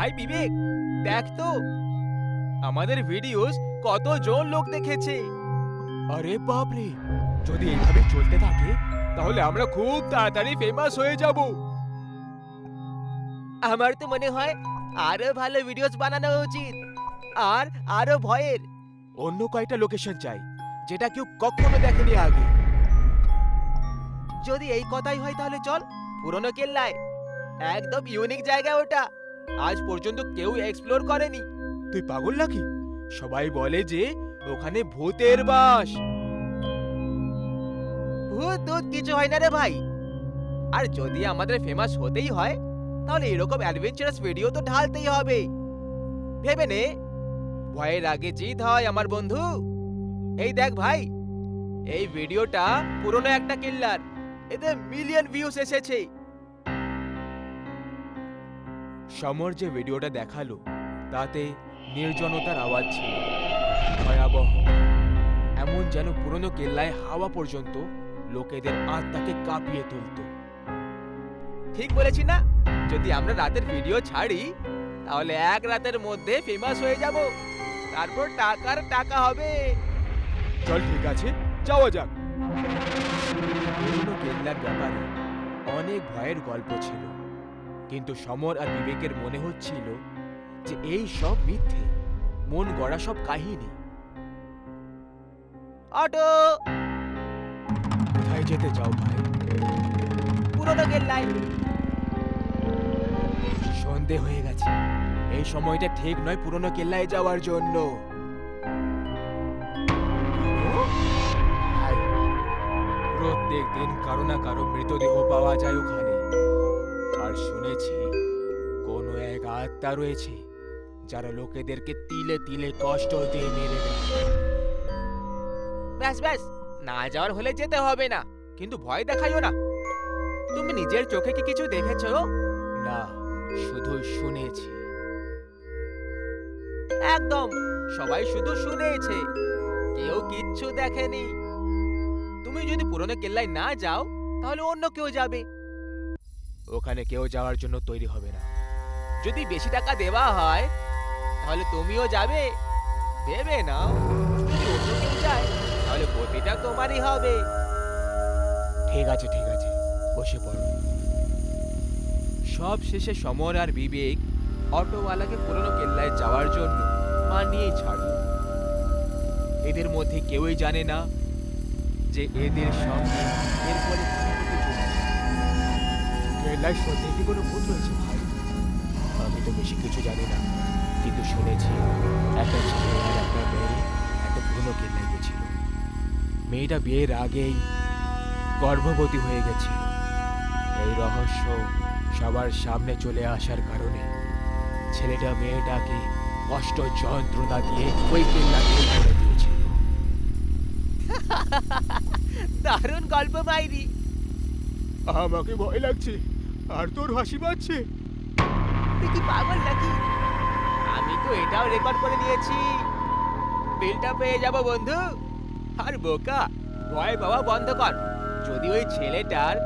ভাই বিবেক, দেখ তো আমাদের ভিডিওস কতজন লোক দেখেছে। আরে বাপরে, যদি এইভাবে চলতে থাকে তাহলে আমরা খুব তাড়াতাড়ি ফেমাস হয়ে যাব। আমার তো মনে হয় আরো ভালো ভিডিওস বানানো উচিত, আর আরো ভয়ের। অন্য কয়েকটা লোকেশন চাই যেটা কেউ কখনো দেখেনি আগে। যদি এই কথাই হয় তাহলে চল পুরনো কেল্লায়। একদম ইউনিক জায়গা ওটা, আজ পর্যন্ত কেউ এক্সপ্লোর করেনি। তুই পাগল নাকি? সবাই বলে যে ওখানে ভূতের বাস। ভূত টুত কিছু হয় না রে ভাই। আর যদি আমাদের ফেমাস হতেই হয় তাহলে এরকম অ্যাডভেঞ্চারাস ভিডিও তো ঢালতেই হবে। ভেবে নে, ভয়ের আগে জিত হয় আমার বন্ধু। এই দেখ ভাই, এই ভিডিওটা পুরনো একটা কিল্লার, এতে মিলিয়ন ভিউজ এসেছে। সমর যে ভিডিওটা দেখালো তাতে নির্জনতার আওয়াজ ছিল ভয়াবহ, এমন যেন পুরনো কেল্লায় হাওয়া পর্যন্ত লোকেদের আত্মাকে কাঁপিয়ে তুলত। ঠিক বলেছি না? যদি আমরা রাতের ভিডিও ছাড়ি তাহলে এক রাতের মধ্যে ফেমাস হয়ে যাব, তারপর টাকার টাকা হবে। চল ঠিক আছে, যাওয়া যাক। পুরনো কেল্লার ব্যাপারে অনেক ভয়ের গল্প ছিল, কিন্তু সমর আর বিবেকের মনে হচ্ছিল যে এই সব মিথ্যে, মন গড়া সব কাহিনী। অটো, কোথায় যেতে চাও ভাই? পুরনো কেল্লায়। সন্ধে হয়ে গেছে, এই সময়টা ঠিক নয় পুরনো কেল্লায় যাওয়ার জন্য। প্রত্যেক দিন কারো না কারো মৃতদেহ পাওয়া যায় ওখানে, আর শুনেছি কোনো এক আত্মা রয়েছে যারা লোকেদেরকে তিলে তিলে কষ্ট দিয়ে মেরে দেয়। ব্যাস ব্যাস, না যাওয়ার হলে যেতে হবে না, কিন্তু ভয় দেখাইও না। তুমি নিজের চোখে কি কিছু দেখেছো? না, শুধু শুনেছি। একদম, সবাই শুধু শুনেছে, কেউ কিচ্ছু দেখেনি। তুমি যদি পুরনো কেল্লায় না যাও তাহলে অন্য কেউ যাবে। ওখানে কেউ যাওয়ার জন্য তৈরি হবে না। যদি বেশি টাকা দেওয়া হয় তাহলে তুমিও যাবে। ভেবে নাও, যদি অন্য কেউ যায় তাহলে গতিটা তোমারই হবে। ঠিক আছে ঠিক আছে, বসে পড়ো। সব শেষে সমর আর বিবেক অটোওয়ালাকে পুরনো কেল্লায় যাওয়ার জন্য মানিয়েই ছাড়ল। এদের মধ্যে কেউই জানে না যে এদের সঙ্গে এরপরে কি হতে চলেছে। কেল্লায় সত্যি কি কোনো ভূত রয়েছে ভাই? আমি তো বেশি কিছু জানি না, কিন্তু শুনেছি একটা ছেলে আর একটা মেয়ে একটা পুরনো কেল্লায় গেছিল। মেয়েটা বিয়ের আগেই গর্ভবতী হয়ে গেছিল। এই রহস্য সবার সামনে চলে আসার কারণে ছেলেটা মেয়েটাকে কষ্ট যন্ত্রণা দিয়ে ওই কেল্লাকে করে দিয়েছিল। দারুণ গল্প মাইরি। আমাকে ভয় লাগছে, আর তোর হাসি পাচ্ছে। তুই কি পাগল নাকি? আমি তো এটাও রেকর্ড করে নিয়েছি, বিলটা পেয়ে যাব বন্ধু। আর বোকা, ভয় পাওয়া বন্ধ কর। যদি ওই ছেলেটার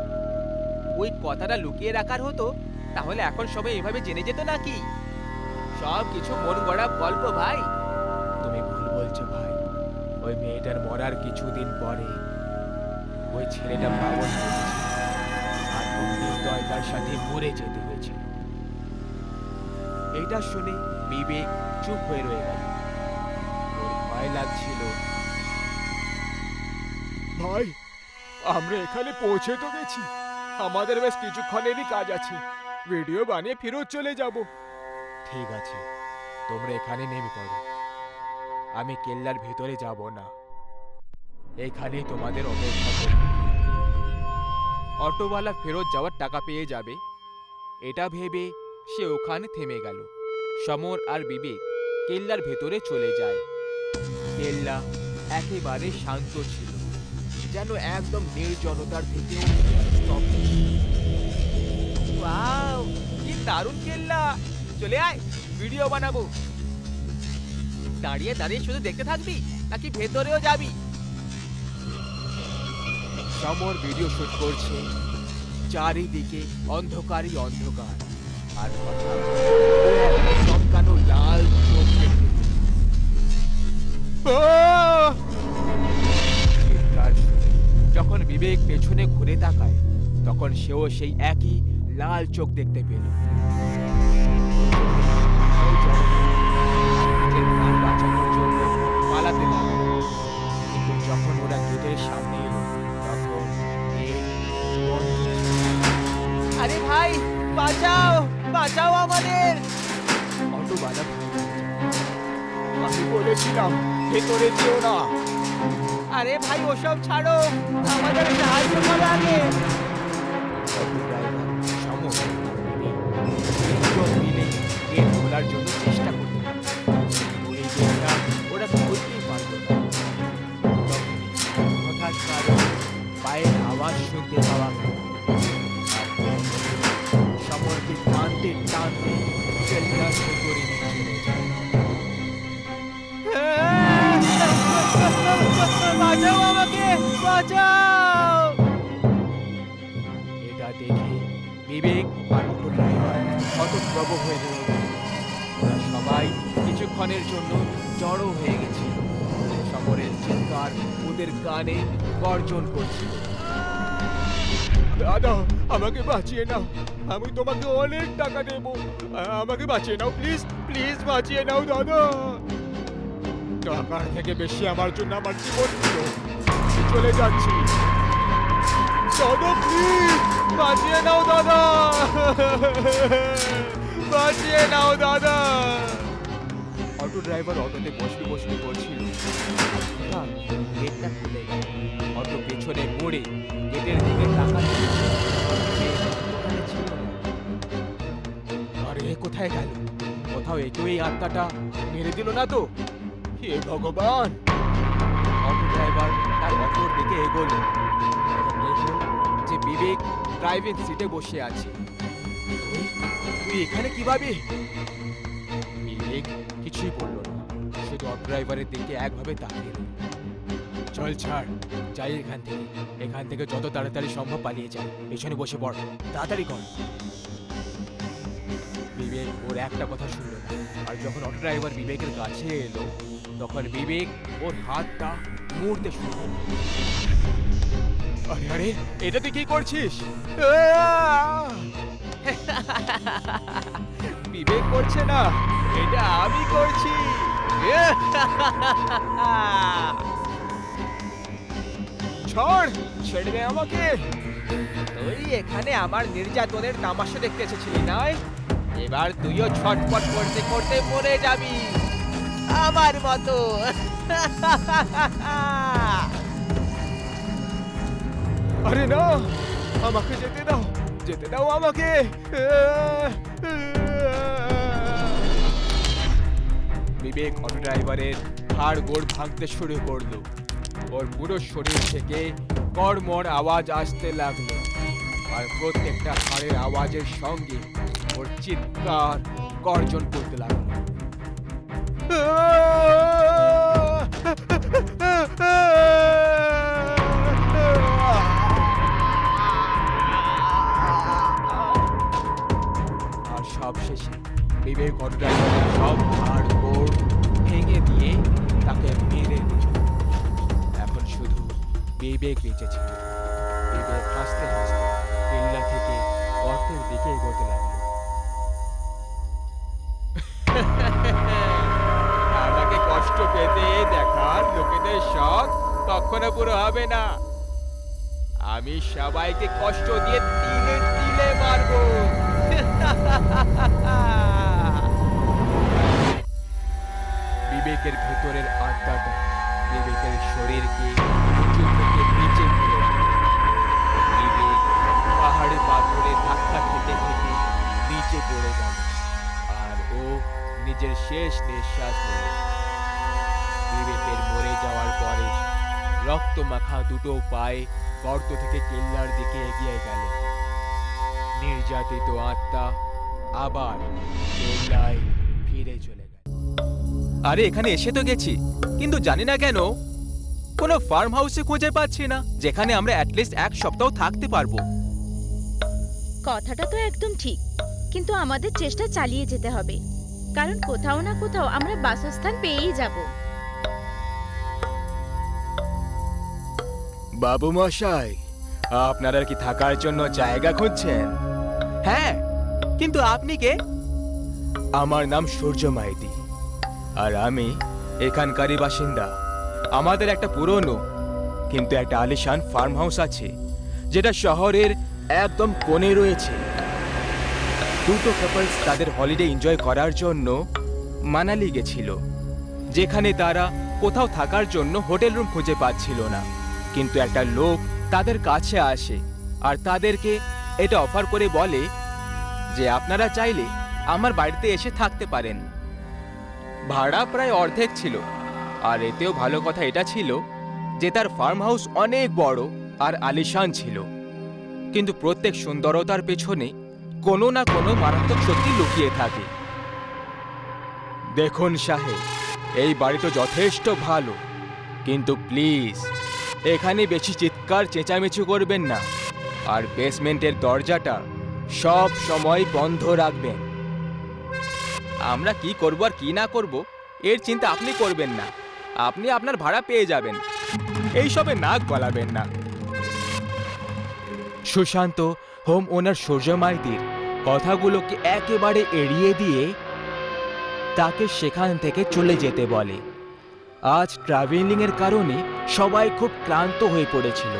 ওই কথাটা লুকিয়ে রাখার হতো তাহলে এখন সবাই এভাবে জেনে যেত নাকি? সব কিছু মন গড়া গল্প ভাই। তুমি ভুল বলছো ভাই। ওই মেয়েটার মরার কিছুদিন পরে ওই ছেলেটা পাগল হয়ে গেছিল, আর নির্দয়তার সাথে মরে যেতে হয়েছিল। এটা শুনে বিবেক চুপ হয়ে রয়ে গেল। ওর ভয় লাগছিল। ভাই, আমরা এখানে পৌঁছে তো গেছি, আমাদের বেশ কিছুক্ষণেরই কাজ আছে, ভিডিও বানিয়ে ফেরত চলে যাব। ঠিক আছে, তোমরা এখানে নেমে পড়ো। আমি কেল্লার ভেতরে যাব না, এখানেই তোমাদের অপেক্ষা করব। অটোওয়ালা ফেরত যাওয়ার টাকা পেয়ে যাবে, এটা ভেবে সে ওখানে থেমে গেল। সমর আর বিবেক কেল্লার ভেতরে চলে যায়। কেল্লা একেবারে শান্ত ছিল, যেন একদম নির্জনতার থেকেও স্তব্ধ। ওয়াও, কি দারুণ কেল্লা! চলে আয়, ভিডিও বানাবো। দাঁড়িয়ে দাঁড়িয়ে শুধু দেখতে থাকবি নাকি ভেতরেও যাবি? সমর ভিডিও শুট করছে, চারিদিকে অন্ধকারই অন্ধকার। আর চিৎকার শুনে যখন বিবেক পেছনে ঘুরে তাকায় তখন সেও সেই একই লাল চোখ দেখতে পেল। নিজের প্রাণ বাঁচানোর জন্য পালাতে লাগলো। কিন্তু যখন ওরা গেটের সামনে এলো তখন গেট বন্ধ ছিল। আরে ভাই, বাঁচাও বাঁচাও আমাদের! অটোওয়ালা আমি বলেছিলাম ভেতরে যেও না। আরে ভাই, ওসব ছাড়ো, আমাদের সাহায্য করো আগে। অটো ড্রাইভার সমর দুজন মিলে গেট খোলার জন্য চেষ্টা করতে লাগলো। কিন্তু এই গেটটা ওরা খুলতেই পারল না। তখনই হঠাৎ কারো পায়ের আওয়াজ শুনতে পাওয়া গেল। সমরকে টানতে টানতে কেল্লার ভেতরে নিয়ে চলে যায়। বাঁচাও আমাকে, বাঁচাও! এটা দেখে বিবেক আর অটো ড্রাইভার হতপ্রভ হয়ে রয়ে গেল। ওরা সবাই কিছুক্ষণের জন্য জড়ো হয়ে গেছিল। সমরের চিৎকার ওদের কানে গর্জন করছিল। দাদা, আমাকে বাঁচিয়ে নাও, আমি তোমাকে অনেক টাকা দেব, আমাকে বাঁচিয়ে নাও, প্লিজ প্লিজ বাঁচিয়ে নাও দাদা। টাকার থেকে বেশি আমার জন্য আমার জীবন ছিল, চলে যাচ্ছি। দাদা প্লিজ বাঁচিয়ে নাও দাদা, বাঁচিয়ে নাও দাদা। অটো ড্রাইভার অটোতে বসে বসে করছিল। গেটটা খুলে গেল। অটো পেছনে পড়ে গেটের দিকে তাকাতে আরে কোথায় গেল? কোথাও একেও এই আত্মাটা মেরে দিল না তো? হে ভগবান! অটো ড্রাইভার তার অটোর দিকে এগোলো। দেখল যে বিবেক ড্রাইভিং সিটে বসে আছে। তুই এখানে কিভাবে? বিবেক কিছুই বলল না, শুধু অটো ড্রাইভারের দিকে একভাবে তাকিয়ে রইল। চল ছাড়, যাই এখান থেকে যত তাড়াতাড়ি সম্ভব পালিয়ে যায়। পেছনে বসে পড়, তাড়াতাড়ি কর। বিবেক ওর একটা কথা শুনল না। আর যখন অটো ড্রাইভার বিবেকের কাছে এলো তখন বিবেক ওর হাতটা মুড়তে শুরু করল। আরে আরে, এটা তুই কি করছিস? বিবেক করছে না, এটা আমি করছি। ছাড়, ছেড়ে দে আমাকে। তুই এখানে আমার নির্যাতনের তামাশা দেখতে এসেছিলি নয়? এবার তুইও ছটপট করতে করতে মরে যাবি আমার মতো। আরে না, আমাকে যেতে দাও, যেতে দাও আমাকে। বিবেক অটো ড্রাইভারের হাড় গোড় ভাঙতে শুরু করলো। ওর পুরো শরীর থেকে কড়মড় আওয়াজ আসতে লাগলো। আর প্রত্যেকটা হাড়ের আওয়াজের সঙ্গে ওর চিৎকার গর্জন করতে লাগলো। আর সবশেষে বিবেক অটো ড্রাইভারের সব হাড় গোড় ভেঙে দিয়ে তাকে মেরে দিল। এখন শুধু বিবেক বেঁচে ছিল। বিবেক হাসতে হাসতে কেল্লা থেকে গর্তের দিকে এগোতে লাগলো। আমাকে কষ্ট পেতে দেখার লোকেদের শখ কখনো পুরো হবে না। আমি সবাইকে কষ্ট দিয়ে তিলে তিলে মারবো। বিবেকের ভেতরের আত্মাটা বিবেকের শরীরকে উঁচু থেকে নিচে ফেলে দিল। বিবেক পাহাড়ে পাথরে ধাক্কা খেতে খেতে নিচে পড়ে গেল। আর ও নিজের শেষ নিঃশ্বাস নিল। বিবেকের মরে যাওয়ার পরে রক্ত মাখা দুটো পায়ে গর্ত থেকে কেল্লার দিকে এগিয়ে গেল। নির্যাতিত আত্মা আবার কেল্লায় ফিরে চলে গেল। আরে এখানে এসে তো গেছি, কিন্তু জানি না কেন কোনো ফার্ম হাউসে খুঁজে পাচ্ছি না যেখানে আমরা অ্যাটলিস্ট এক সপ্তাহ থাকতে পারবো। কথাটা তো একদম ঠিক, কিন্তু আমাদের চেষ্টা চালিয়ে যেতে হবে, কারণ কোথাও না কোথাও আমরা বাসস্থান পেয়েই যাব। বাবু মশাই, আপনারা কি থাকার জন্য জায়গা খুঁজছেন? হ্যাঁ, কিন্তু আপনি কে? আমার নাম সূর্য মাইতি, আর আমি এখানকারই বাসিন্দা। আমাদের একটা পুরনো কিন্তু একটা আলিশান ফার্ম হাউস আছে, যেটা শহরের একদম কোণে রয়েছে। দুটো কাপলস তাদের হলিডে এনজয় করার জন্য মানালি গেছিল, যেখানে তারা কোথাও থাকার জন্য হোটেল রুম খুঁজে পাচ্ছিল না। কিন্তু একটা লোক তাদের কাছে আসে আর তাদেরকে এটা অফার করে বলে যে আপনারা চাইলে আমার বাড়িতে এসে থাকতে পারেন। ভাড়া প্রায় অর্ধেক ছিল, আর এতেও ভালো কথা এটা ছিল যে তার ফার্ম হাউস অনেক বড় আর আলিশান ছিল। কিন্তু প্রত্যেক সুন্দরতার পেছনে কোনো না কোনো মারাত্মক সত্যি লুকিয়ে থাকে। দেখুন সাহেব, এই বাড়ি তো যথেষ্ট ভালো, কিন্তু প্লিজ এখানে বেশি চিৎকার চেঁচামেচি করবেন না, আর বেসমেন্টের দরজাটা সব সময় বন্ধ রাখবেন। আমরা কি করব আর কি না করব এর চিন্তা আপনি করবেন না, আপনি আপনার ভাড়া পেয়ে যাবেন, এইসবে নাক গলাবেন না। সুশান্ত হোম ওনার সূর্য মাইতির কথাগুলোকে একেবারে এড়িয়ে দিয়ে তাকে সেখান থেকে চলে যেতে বলে। আজ ট্রাভেলিংয়ের কারণে সবাই খুব ক্লান্ত হয়ে পড়েছিল।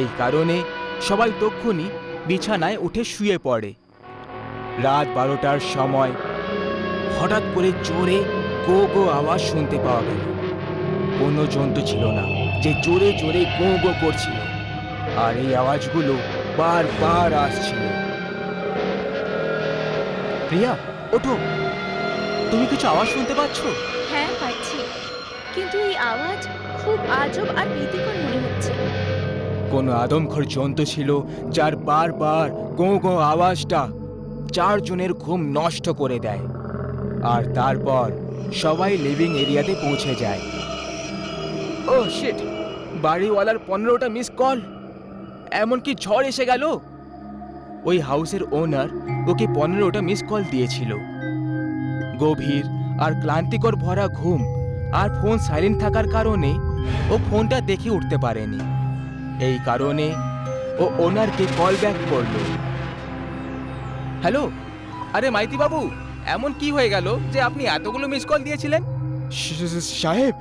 এই কারণে সবাই তক্ষুনি বিছানায় উঠে শুয়ে পড়ে। রাত 12টার সময় হঠাৎ করে জোরে গো গো আওয়াজ শুনতে পাওয়া গেল। কোনো জন্তু ছিল না যে জোরে জোরে গো গো করছিল, আর এই আওয়াজগুলো বারবার আসছিল। প্রিয়া, ওঠো, তুমি কিছু আওয়াজ শুনতে পাচ্ছ? হ্যাঁ, পাচ্ছি, কিন্তু এই আওয়াজ খুব আজব আর ভীতিকর মনে হচ্ছে। কোনো আদমখোর জন্তু ছিল যার বারবার গো গো আওয়াজটা 4 জনের ঘুম নষ্ট করে দেয়। আর তারপর সবাই লিভিং এরিয়াতে পৌঁছে যায়। ও শিট, বাড়িওয়ালার 15টা মিস কল, এমনকি ঝড় এসে গেল। ওই হাউসের ওনার ওকে 15টা মিস কল দিয়েছিল। গভীর আর ক্লান্তিকর ভরা ঘুম আর ফোন সাইলেন্ট থাকার কারণে ও ফোনটা দেখে উঠতে পারেনি। এই কারণে ও ওনারকে কল ব্যাক করলো। হ্যালো, আরে মাইতি বাবু, এমন কি হয়ে গেল যে আপনি এতগুলো মিস কল দিয়েছিলেন? সাহেব,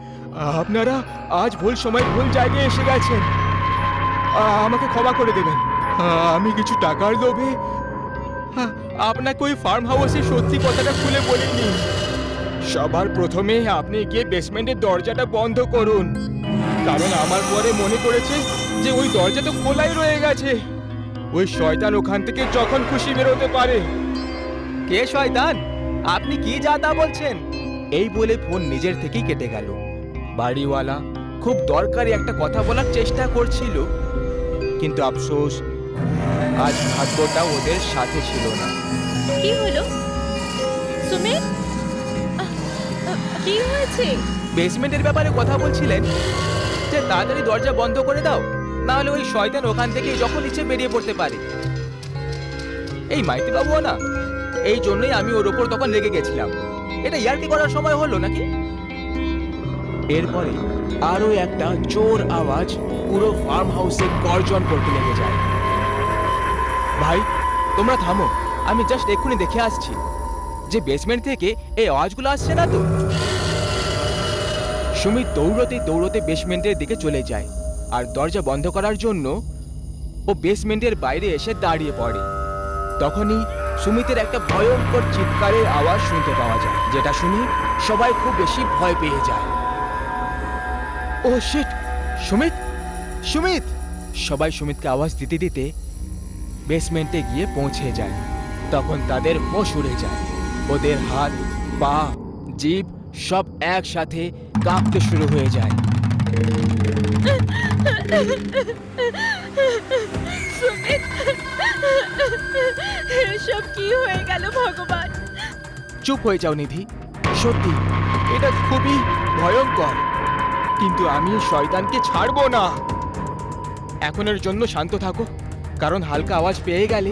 আপনারা আজ ভুল সময় ভুল জায়গায় এসে গেছেন, আমাকে ক্ষমা করে দেবেন। আমি কিছু টাকার লোভে আপনাকে ওই ফার্ম হাউসে সত্যি কথাটা খুলে বলিনি। সবার প্রথমে আপনি গিয়ে বেসমেন্টের দরজাটা বন্ধ করুন, কারণ আমার পরে মনে পড়েছে যে ওই দরজা তো খোলাই রয়ে গেছে। ওই শয়তান ওখান থেকে যখন খুশি বেরোতে পারে। কে শয়তান? আপনি কি যা তা বলছেন? এই বলে ফোন নিজের থেকেই কেটে গেল। বাড়িওয়ালা খুব দরকারি একটা কথা বলার চেষ্টা করছিল, কিন্তু আফসোস আজ ভাগ্যটা ওদের সাথে ছিল না। কি হলো সুমিত? কি হয়েছে? বেসমেন্টের ব্যাপারে কথা বলছিলেন যে তাড়াতাড়ি দরজা বন্ধ করে দাও, না হলে ওই শয়তান ওখান থেকে যখন ইচ্ছে বেরিয়ে পড়তে পারে। এই মাইতি বাবুও না, এই জন্যই আমি ওর ওপর তখন রেগে গেছিলাম। এটা ইয়ার্কি করার সময় হলো নাকি? এরপরে আরো একটা জোর আওয়াজ পুরো ফার্ম হাউসে গর্জন করতে লেগে যায়। ভাই, তোমরা থামো, আমি জাস্ট এক্ষুনি দেখে আসছি যে বেসমেন্ট থেকে এই আওয়াজগুলো আসছে না তো। সুমিত দৌড়তে দৌড়তে বেসমেন্টের দিকে চলে যায়, আর দরজা বন্ধ করার জন্য ও বেসমেন্টের বাইরে এসে দাঁড়িয়ে পড়ে। তখনই সুমিতের একটা ভয়ঙ্কর চিৎকারের আওয়াজ শুনতে পাওয়া যায়, যেটা শুনে সবাই খুব বেশি ভয় পেয়ে যায়। ও শিট, সুমিত, সুমিত! সবাই সুমিতকে আওয়াজ দিতে দিতে বেসমেন্টে গিয়ে পৌঁছে যায়। তখন তাদের হোশ উড়ে যায়, ওদের হাত, পা, জিভ সব একসাথে কাঁপতে শুরু হয়ে যায়। সুমিত, এসব কি হয়ে গেল ভগবান? চুপ হয়ে যাও নিধি, সত্যি এটা খুবই ভয়ঙ্কর, কিন্তু আমি শয়তানকে ছাড়বো না। এখনের জন্য শান্ত থাকো, কারণ হালকা আওয়াজ পেয়ে গেলে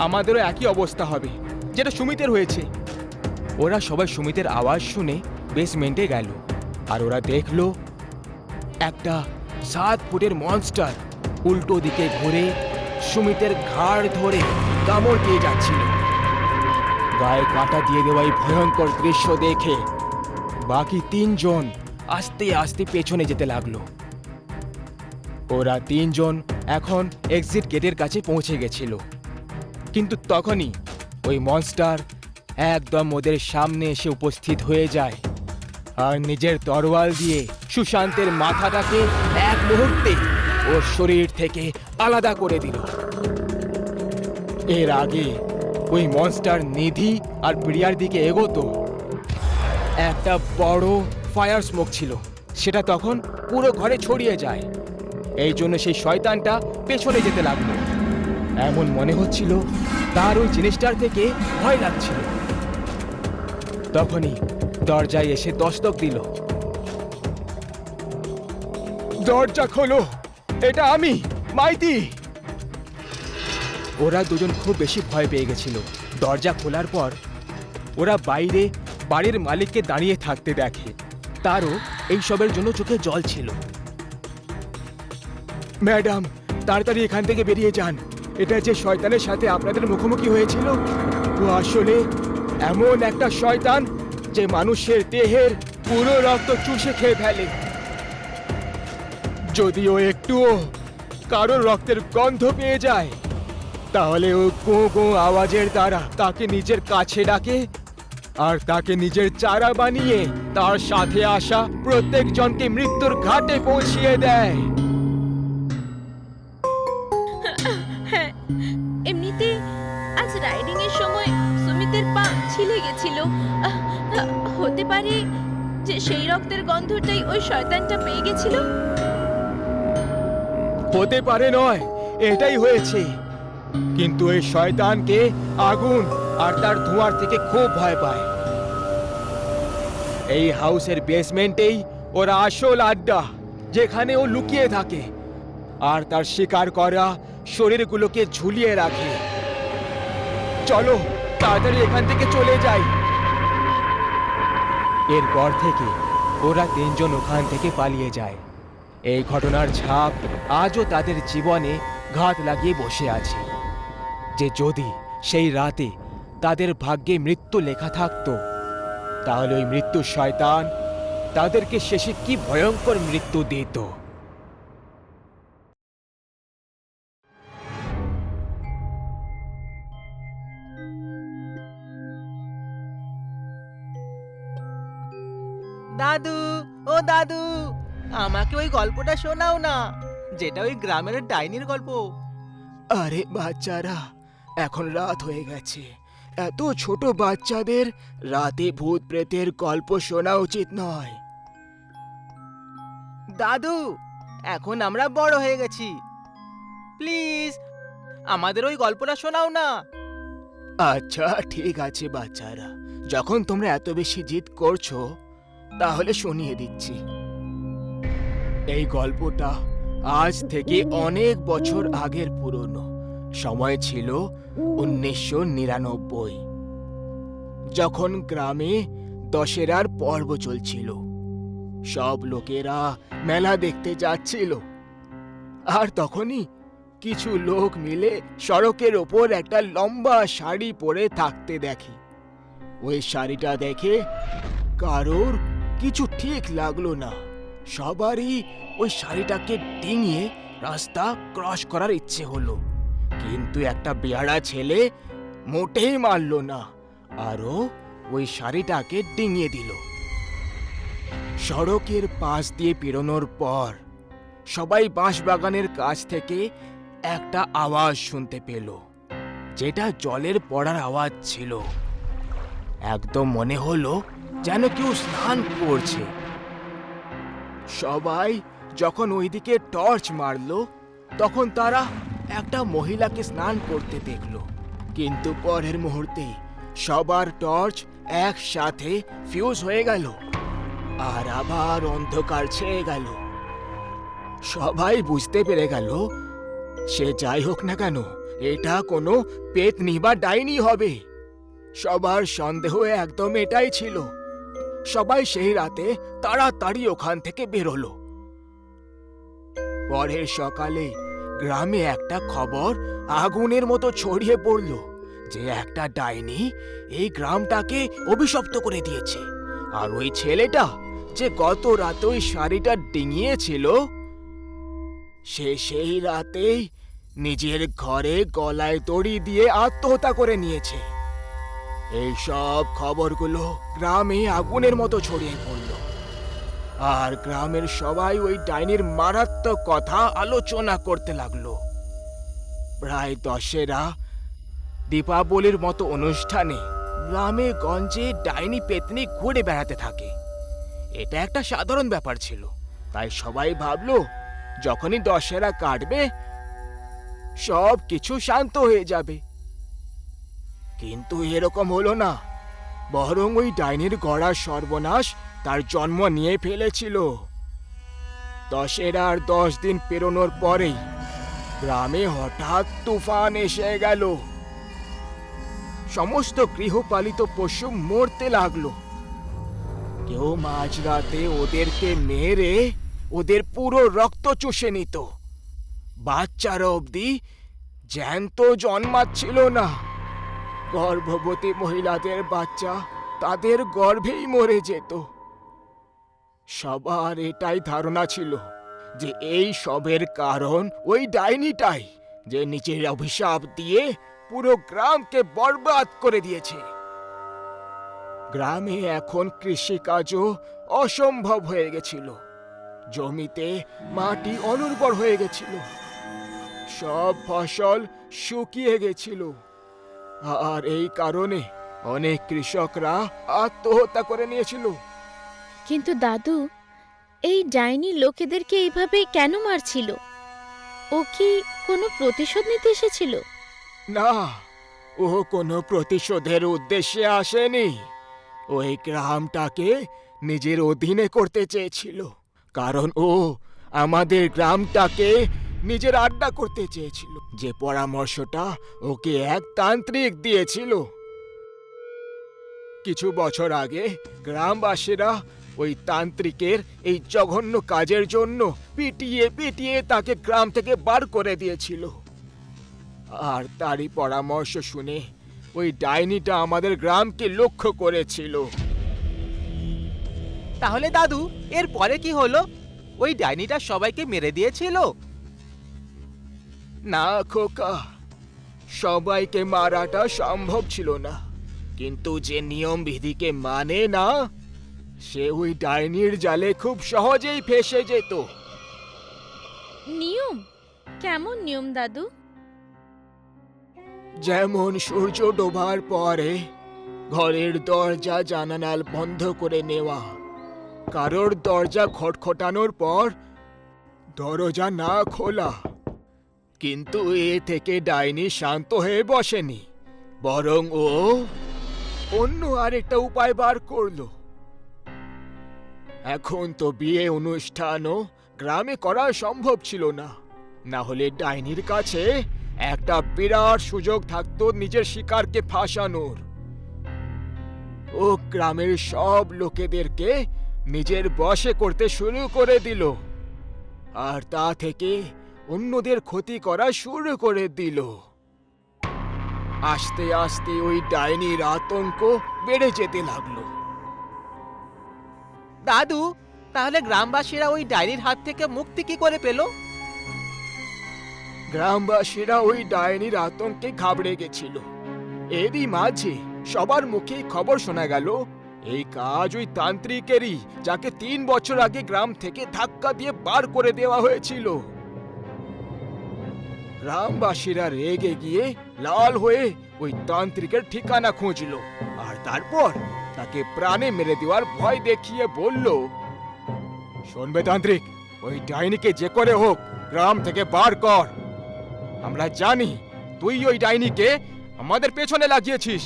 আমাদেরও একই অবস্থা হবে যেটা সুমিতের হয়েছে। ওরা সবাই সুমিতের আওয়াজ শুনে বেসমেন্টে গেল, আর ওরা দেখলো একটা 7 ফুটের মনস্টার উল্টো দিকে ঘুরে সুমিতের ঘাড় ধরে কামড় দিয়ে যাচ্ছিল। গায়ে কাঁটা দিয়ে দেওয়া এই ভয়ঙ্কর দৃশ্য দেখে বাকি 3 জন আস্তে আস্তে পেছনে যেতে লাগলো। ওরা 3 জন এখন এক্সিট গেটের কাছে পৌঁছে গেছিল, কিন্তু তখনই ওই মনস্টার একদম ওদের সামনে এসে উপস্থিত হয়ে যায় আর নিজের তরোয়াল দিয়ে সুশান্তের মাথাটাকে এক মুহূর্তে ওর শরীর থেকে আলাদা করে দিল। এর আগে ওই মনস্টার নিধি আর প্রিয়ার দিকে এগোতো, একটা বড় ফায়ার স্মোক ছিল, সেটা তখন পুরো ঘরে ছড়িয়ে যায়। এই জন্য সেই শয়তানটা পেছনে যেতে লাগলো। এমন মনে হচ্ছিল তার ওই জিনিসটার থেকে ভয় লাগছিল। তখনই দরজায় এসে দস্তক দিল। দরজা খোলো, এটা আমি, মাইতি। ওরা দুজন খুব বেশি ভয় পেয়ে গেছিল। দরজা খোলার পর ওরা বাইরে বাড়ির মালিককে দাঁড়িয়ে থাকতে দেখে। তারও এইসবের জন্য চোখে জল ছিল। ম্যাডাম, তাড়াতাড়ি এখান থেকে বেরিয়ে যান। এটা যে শয়তানের সাথে আপনাদের মুখোমুখি হয়েছিল, ও আসলে এমন একটা শয়তান যে মানুষের দেহের পুরো রক্ত চুষে খেয়ে ফেলে। যদি ও একটুও কারোর রক্তের গন্ধ পেয়ে যায়, তাহলে ও গো গো আওয়াজের দ্বারা তাকে নিজের কাছে ডাকে আর তাকে নিজের চারা বানিয়ে তার সাথে আসা প্রত্যেকজনকে মৃত্যুর ঘাটে পৌঁছিয়ে দেয়। হ্যাঁ, এমনিতে আজ রাইডিং এর সময় সুমিতের পা ছিলে গেছিল। হতে পারে যে সেই রক্তের গন্ধটাই ওই শয়তানটা পেয়ে গেছিল। হতে পারে নয়, এটাই হয়েছে। কিন্তু এই শয়তানকে আগুন আর তার ধোঁয়ার থেকে খুব ভয় পায়। এই হাউসের বেসমেন্টেই ওরা আসল আড্ডা, যেখানে ও লুকিয়ে থাকে আর তার শিকার করা শরীরগুলোকে ঝুলিয়ে রাখে। চলো তাড়াতাড়ি এখান থেকে চলে যাই। এরপর থেকে ওরা 3 জন ওখান থেকে পালিয়ে যায়। এই ঘটনার ছাপ আজও তাদের জীবনে ঘাত লাগিয়ে বসে আছে, যে যদি সেই রাতে তাদের ভাগ্যে মৃত্যু লেখা থাকতো, তাহলে ওই মৃত্যু শয়তান তাদেরকে শেষে কি ভয়ঙ্কর মৃত্যু দিত। দাদু, ও দাদু, আমাকে ওই গল্পটা শোনাও না, যেটা ওই গ্রামের ডাইনির গল্প। আরে বাচ্চারা, এখন রাত হয়ে গেছে। এত ছোট বাচ্চাদের রাতে ভূত প্রেতের গল্প শোনা উচিত নয়। দাদু, এখন আমরা বড় হয়ে গেছি, প্লিজ আমাদের ওই গল্পটা শোনাও না। আচ্ছা ঠিক আছে বাচ্চারা, যখন তোমরা এত বেশি জিদ করছো, তাহলে শুনিয়ে দিচ্ছি। এই গল্পটা আজ থেকে অনেক বছর আগের পুরনো। সময় ছিল 1999, যখন গ্রামে দশেরার পর্ব চলছিল। সব লোকেরা মেলা দেখতে যাচ্ছিল, আর তখনই কিছু লোক মিলে সড়কের ওপর একটা লম্বা শাড়ি পরে থাকতে দেখে। ওই শাড়িটা দেখে কারোর কিছু ঠিক লাগলো না। সবারই ওই শাড়িটাকে ডিঙিয়ে রাস্তা ক্রস করার ইচ্ছে হলো, কিন্তু একটা বেয়াড়া ছেলে মোটেই মানল না, আরও ওই শাড়িটাকে ডিঙিয়ে দিল। সড়কের পাশ দিয়ে পেরোনোর পর সবাই বাঁশবাগানের কাছ থেকে একটা আওয়াজ শুনতে পেল, যেটা জলের পড়ার আওয়াজ ছিল। একদম মনে হলো যেন কেউ স্নান করছে। সবাই যখন ওইদিকে টর্চ মারলো, তখন তারা একটা মহিলাকে স্নান করতে দেখলো, কিন্তু পরের মুহূর্তে সবার টর্চ একসাথে ফিউজ হয়ে গেল আর আবার অন্ধকার ছেয়ে গেল। সবাই বুঝতে পেরে গেল, সে যাই হোক না কেন, এটা কোনো পেতনি বা ডাইনি হবে। সবার সন্দেহ একদম এটাই ছিল। সবাই সেই রাতে তাড়াতাড়ি ওখান থেকে বেরোলো। পরের সকালে গ্রামে একটা খবর আগুনের মতো ছড়িয়ে পড়ল যে একটা ডাইনি এই গ্রামটাকে অভিশপ্ত করে দিয়েছে। আর ওই ছেলেটা যে গত রাতে ওই শাড়িটা ডিঙিয়েছিল, সে সেই রাতেই নিজের ঘরে গলায় দড়ি দিয়ে আত্মহত্যা করে নিয়েছে। এই সব খবরগুলো গ্রামে আগুনের মতো ছড়িয়ে পড়ল, আর গ্রামের সবাই ওই ডাইনির মারাত্মক কথা আলোচনা করতে লাগলো। প্রায় দশেরা দীপাবলির মতো অনুষ্ঠানে গ্রামে গঞ্জে ডাইনি পেতনি ঘুরে বেড়াতে থাকে। এটা একটা সাধারণ ব্যাপার ছিল, তাই সবাই ভাবলো যখনই দশেরা কাটবে সব কিছু শান্ত হয়ে যাবে। কিন্তু এরকম হলো না, বরং ওই ডাইনির গড়া সর্বনাশ তার জন্ম নিয়ে ফেলেছিল। দশেরার 10 দিন পেরোনোর পরেই গ্রামে হঠাৎ তুফান এসে গেল। সমস্ত গৃহপালিত পশু মরতে লাগলো। কেউ মাঝরাতে ওদেরকে মেরে ওদের পুরো রক্ত চুষে নিত। বাচ্চারা অবধি জ্যান্ত জন্মাচ্ছিল না। গর্ভবতী মহিলাদের বাচ্চা তাদের গর্ভেই মরে যেত। সবার এটাই ধারণা ছিল যে এই সবের কারণ ওই ডাইনিটাই, যে নিজের অভিশাপ দিয়ে পুরো গ্রামকে বরবাদ করে দিয়েছে। গ্রামে এখন কৃষিকাজও অসম্ভব হয়ে গেছিল। জমিতে মাটি অনুর্বর হয়ে গেছিল, সব ফসল শুকিয়ে গেছিল। আর এই কারণে অনেক কৃষকরা আত্মহত্যা করে নিয়েছিল। কিন্তু দাদু, এই ডাইনি লোকেদেরকে এইভাবে কেন মারছিল? ও কি কোনো প্রতিশোধ নিতে এসেছিল? না, ও কোনো প্রতিশোধের উদ্দেশ্যে আসেনি। ওই গ্রামটাকে নিজের অধীনে করতে চেয়েছিল, কারণ ও আমাদের গ্রামটাকে নিজের আড্ডা করতে চেয়েছিল। যে পরামর্শটা ওকে এক তান্ত্রিক দিয়েছিল। কিছু বছর আগে গ্রামবাসীরা ওই তান্ত্রিকের এই জঘন্য কাজের জন্য পিটিয়ে পিটিয়ে তাকে গ্রাম থেকে বার করে দিয়েছিল। আর তারই পরামর্শ শুনে ওই ডাইনিটা আমাদের গ্রামকে লক্ষ্য করেছিল। তাহলে দাদু, এর পরে কি হলো? ওই ডাইনিটা সবাইকে মেরে দিয়েছিল? না খোকা, সবাইকে মারাটা সম্ভব ছিল না, কিন্তু যে নিয়ম বিধিকে মানে না, সে ওই ডাইনির জালে খুব সহজেই ফেসে যেত। নিয়ম? কেমন নিয়ম দাদু? যেমন সূর্য ডোবার পরে ঘরের দরজা জানালা বন্ধ করে নেওয়া, কারোর দরজা খটখটানোর পর দরজা না খোলা। কিন্তু এ থেকে ডাইনি শান্ত হয়ে বসেনি, বরং ও অন্য আরেকটা উপায় বার করলো। এখন তো বিয়ে অনুষ্ঠানও গ্রামে করা সম্ভব ছিল না, না হলে ডাইনির কাছে একটা বিরাট সুযোগ থাকতো নিজের শিকারকে ফাঁসানোর। ও গ্রামের সব লোকেদেরকে নিজের বশে করতে শুরু করে দিল, আর তা থেকে অন্যদের ক্ষতি করা শুরু করে দিল। আস্তে আস্তে ওই ডাইনির আতঙ্ক বেড়ে যেতে লাগলো। দাদু, তাহলে গ্রামবাসীরা ওই ডাইনির হাত থেকে মুক্তি কি করে পেল? গ্রামবাসীরা ওই ডাইনির আতঙ্কে ঘাবড়ে গেছিল। এরই মাঝে সবার মুখে খবর শোনা গেল এই কাজ ওই তান্ত্রিকেরই, যাকে 3 বছর আগে গ্রাম থেকে ধাক্কা দিয়ে বার করে দেওয়া হয়েছিল। গ্রামবাসীরা রেগে গিয়ে লাল হয়ে ওই তান্ত্রিকের ঠিকানা খুঁজল, আর তারপর তাকে প্রাণে মেরে দেওয়ার ভয় দেখিয়ে বলল, শুনবে তান্ত্রিক, ওই ডাইনিকে যে করে হোক গ্রাম থেকে বার কর। আমরা জানি তুই ওই ডাইনিকে আমাদের পেছনে লাগিয়েছিস।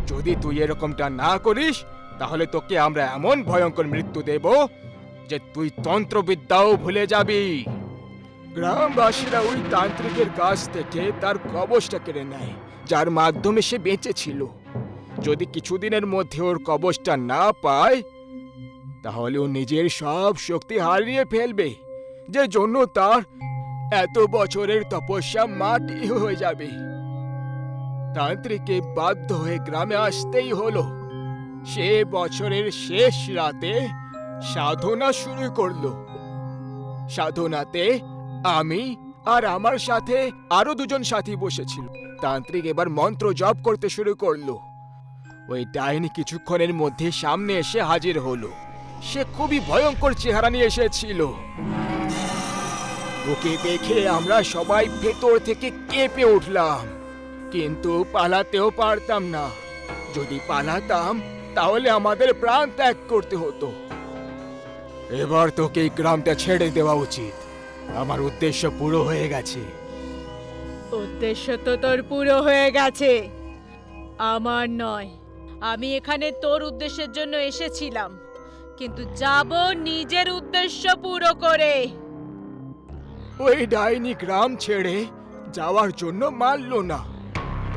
যদি তুই এরকমটা না করিস, তাহলে তোকে আমরা এমন ভয়ঙ্কর মৃত্যু দেব যে তুই তন্ত্রবিদ্যাও ভুলে যাবি। গ্রামবাসীরা ওই তান্ত্রিকের কাছ থেকে তার কবচটা কেড়ে নেয়, যার মাধ্যমে সে বেঁচে ছিল। যদি কিছুদিনের মধ্যে ওর কবচটা না পায়, তাহলে ও নিজের সব শক্তি হারিয়ে ফেলবে, যে জন্য তার এত বছরের তপস্যা মাটি হয়ে যাবে। তান্ত্রিককে বাধ্য হয়ে গ্রামে আসতেই হলো। সে বছরের শেষ রাতে সাধনা শুরু করলো। সাধনাতে আমি আর আমার সাথে আরো দুজন সাথী বসেছিল। তান্ত্রিক এবার মন্ত্র জপ করতে শুরু করলো। ওই ডাইনি কিছুক্ষণের মধ্যে সামনে এসে হাজির হলো। সে খুবই ভয়ঙ্কর চেহারা নিয়ে এসেছিল। ওকে দেখে আমরা সবাই ভেতর থেকে কেঁপে উঠলাম, কিন্তু পালাতেও পারতাম না। যদি পালাতাম তাহলে আমাদের প্রাণ ত্যাগ করতে হতো। এবার তোকে এই গ্রামটা ছেড়ে দেওয়া উচিত। আমার উদ্দেশ্য পুরো হয়ে গেছে। উদ্দেশ্য তো তোর পুরো হয়ে গেছে, আমার নয়। আমি এখানে তোর উদ্দেশ্যের জন্য এসেছিলাম, কিন্তু যাব নিজের উদ্দেশ্য পুরো করে। ওই ডাইনি গ্রাম ছেড়ে যাওয়ার জন্য মানল না।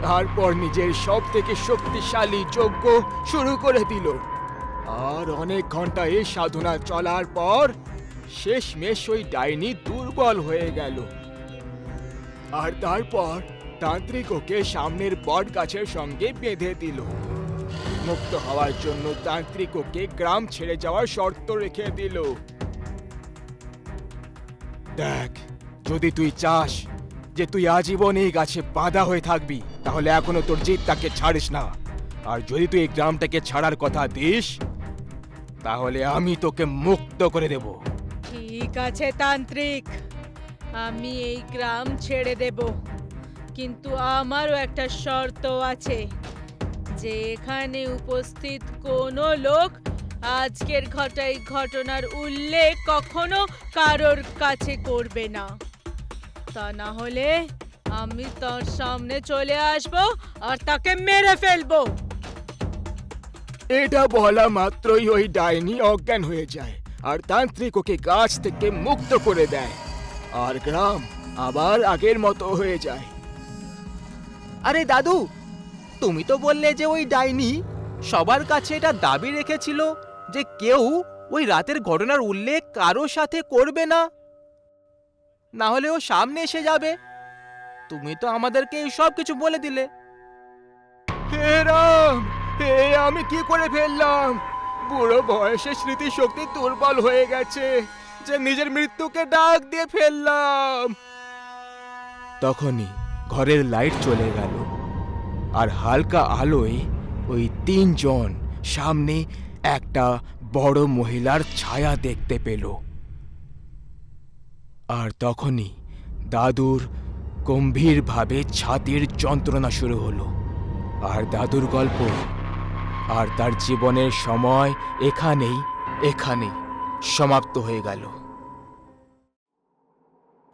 তারপর নিজের সব থেকে শক্তিশালী যজ্ঞ শুরু করে দিল। আর অনেক ঘন্টা এই সাধনা চলার পর শেষমেশ ওই ডাইনি দুর্বল হয়ে গেল। আর তারপর তান্ত্রিক ওকে সামনের বট গাছের সঙ্গে বেঁধে দিল। মুক্ত হওয়ার জন্য তান্ত্রিক ওকে গ্রাম ছেড়ে যাওয়ার শর্ত রেখে দিল। দেখ, যদি তুই চাস যে তুই আজীবন এই গাছে বাঁধা হয়ে থাকবি, তাহলে এখনো তোর জিদটাকে ছাড়িস না। আর যদি তুই এই গ্রামটাকে ছাড়ার কথা দিস, তাহলে আমি তোকে মুক্ত করে দেব। ঠিক আছে তান্ত্রিক, আমি এই গ্রাম ছেড়ে দেব, কিন্তু আমারও একটা শর্ত আছে যে এখানে উপস্থিত কোনো লোক আজকের ঘটনার উল্লেখ কখনো কারোর কাছে করবে না। তা না হলে আমি তার সামনে চলে আসব আর তাকে মেরে ফেলবো। এটা বলা মাত্রই ওই ডাইনি অজ্ঞান হয়ে যায়, আর তান্ত্রিক ওকে গাছ থেকে মুক্ত করে দেয়, আর গ্রাম আবার আগের মতো হয়ে যায়। আরে দাদু, তুমি তো বললে যে ওই ডাইনি সবার কাছে এটা দাবি রেখেছিল যে কেউ ওই রাতের ঘটনার উল্লেখ কারো সাথে করবে না, না হলে ও সামনে এসে যাবে। তুমি তো আমাদেরকে এই সব কিছু বলে দিলে। হে রাম, হে আমি কি করে ফেললাম! বুড়ো বয়সে স্মৃতিশক্তি দুর্বল হয়ে গেছে যে নিজের মৃত্যুকে ডাক দিয়ে ফেললাম। তখনই ঘরের লাইট চলে গেল, আর হালকা আলোয় ওই তিনজন সামনে একটা বড় মহিলার ছায়া দেখতে পেল। আর তখনই দাদুর গম্ভীরভাবে ছাতির যন্ত্রণা শুরু হলো। আর দাদুর গল্প আর তার জীবনের সময় এখানেই সমাপ্ত হয়ে গেল।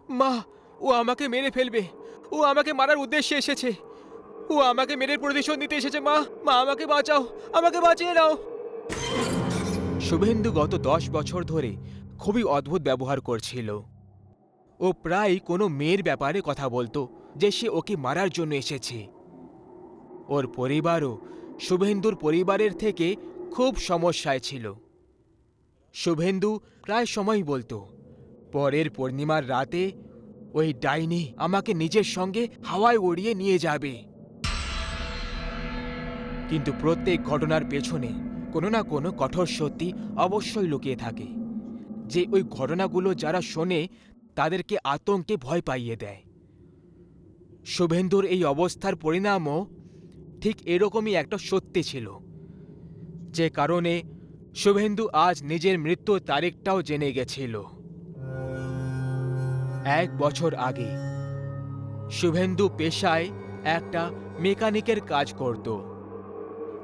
মা, ও আমাকে মেরে ফেলবে। ও আমাকে মারার উদ্দেশ্যে এসেছে। ও আমাকে মেরে প্রতিশোধ নিতে এসেছে। মা, মা আমাকে বাঁচাও, আমাকে বাঁচিয়ে নাও। শুভেন্দু গত 10 বছর ধরে খুবই অদ্ভুত ব্যবহার করছিল। ও প্রায় কোনো মেয়ের ব্যাপারে কথা বলতো যে সে ওকে মারার জন্য এসেছে। ওর পরিবারও শুভেন্দুর পরিবারের থেকে খুব সমস্যায় ছিল। শুভেন্দু প্রায় সময়ই বলতো, পরের পূর্ণিমার রাতে ওই ডাইনি আমাকে নিজের সঙ্গে হাওয়ায় উড়িয়ে নিয়ে যাবে। কিন্তু প্রত্যেক ঘটনার পেছনে কোনো না কোনো কঠোর সত্যি অবশ্যই লুকিয়ে থাকে, যে ওই ঘটনাগুলো যারা শোনে তাদেরকে আতঙ্কে ভয় পাইয়ে দেয়। শুভেন্দুর এই অবস্থার পরিণামও ঠিক এরকমই একটা সত্যি ছিল, যে কারণে শুভেন্দু আজ নিজের মৃত্যুর তারিখটাও জেনে গেছিল। 1 বছর আগে শুভেন্দু পেশায় একটা মেকানিকের কাজ করত।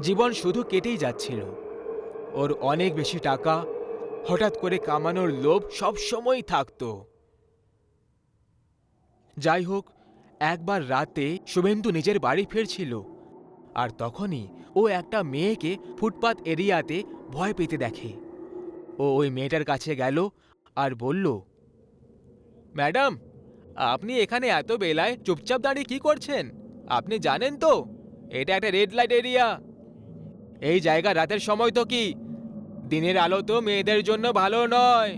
জীবন শুধু কেটেই যাচ্ছিল। ওর অনেক বেশি টাকা হঠাৎ করে কামানোর লোভ সবসময়ই থাকত। যাই হোক, একবার রাতে শুভেন্দু নিজের বাড়ি ফিরছিল, আর তখনই ও একটা মেয়েকে ফুটপাত এরিয়াতে ভয় পেতে দেখে। ও ওই মেয়েটার কাছে গেল আর বলল, ম্যাডাম, আপনি এখানে এত বেলায় চুপচাপ দাঁড়িয়ে কি করছেন? আপনি জানেন তো এটা একটা রেড লাইট এরিয়া। এই জায়গা রাতের সময় তো কি, দিনের আলো তো মেয়েদের জন্য ভালো নয়।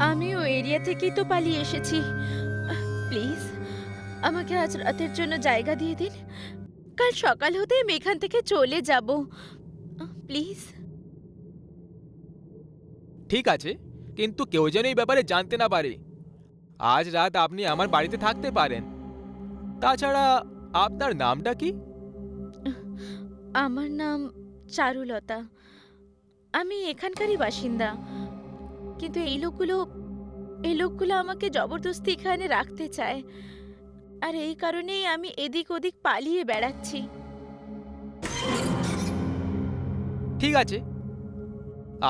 আমি ওই এরিয়া থেকেই তো পালিয়ে এসেছি। প্লিজ আমাকে আজ রাতের জন্য জায়গা দিয়ে দিন। কাল সকাল হতে আমি এখান থেকে চলে যাব। প্লিজ। ঠিক আছে, কিন্তু কেউ যেন এই ব্যাপারে জানতে না পারে। আজ রাত আপনি আমার বাড়িতে থাকতে পারেন। তাছাড়া আপনার নামটা কি? আমার নাম চারুলতা। আমি এখানকারই বাসিন্দা। কিন্তু এই লোকগুলো আমাকে জবরদস্তি এখানে রাখতে চায়, আর এই কারণেই আমি এদিক ওদিক পালিয়ে বেড়াচ্ছি। ঠিক আছে,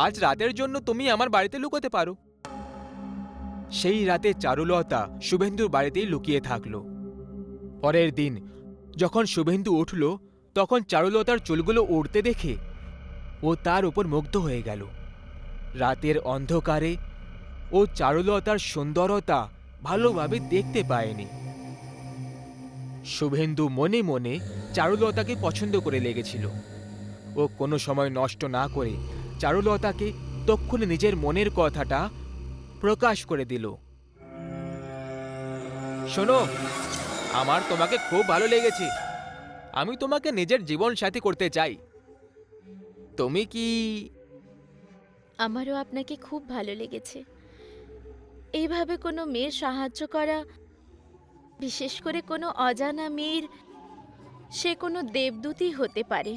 আজ রাতের জন্য তুমি আমার বাড়িতে লুকোতে পারো। সেই রাতে চারুলতা শুভেন্দুর বাড়িতেই লুকিয়ে থাকলো। পরের দিন যখন শুভেন্দু উঠল, তখন চারুলতার চুলগুলো উড়তে দেখে ও তার উপর মুগ্ধ হয়ে গেল। রাতের অন্ধকারে ও চারুলতার সুন্দরতা ভালোভাবে দেখতে পায়নি। শুভেন্দু মনে মনে চারুলতাকে পছন্দ করে লেগেছিল। ও কোনো সময় নষ্ট না করে চারুলতাকে তক্ষুনি নিজের মনের কথাটা প্রকাশ করে দিল। শোনো, আমার তোমাকে খুব ভালো লেগেছে। আমি তোমাকে নিজের জীবন সাথী করতে চাই। তুমি কি? আমারও আপনাকে খুব ভালো লেগেছে। এইভাবে কোনো মেয়ের সাহায্য করা, বিশেষ করে কোনো অজানা মেয়ের, সে কোনো দেবদূতই হতে পারে।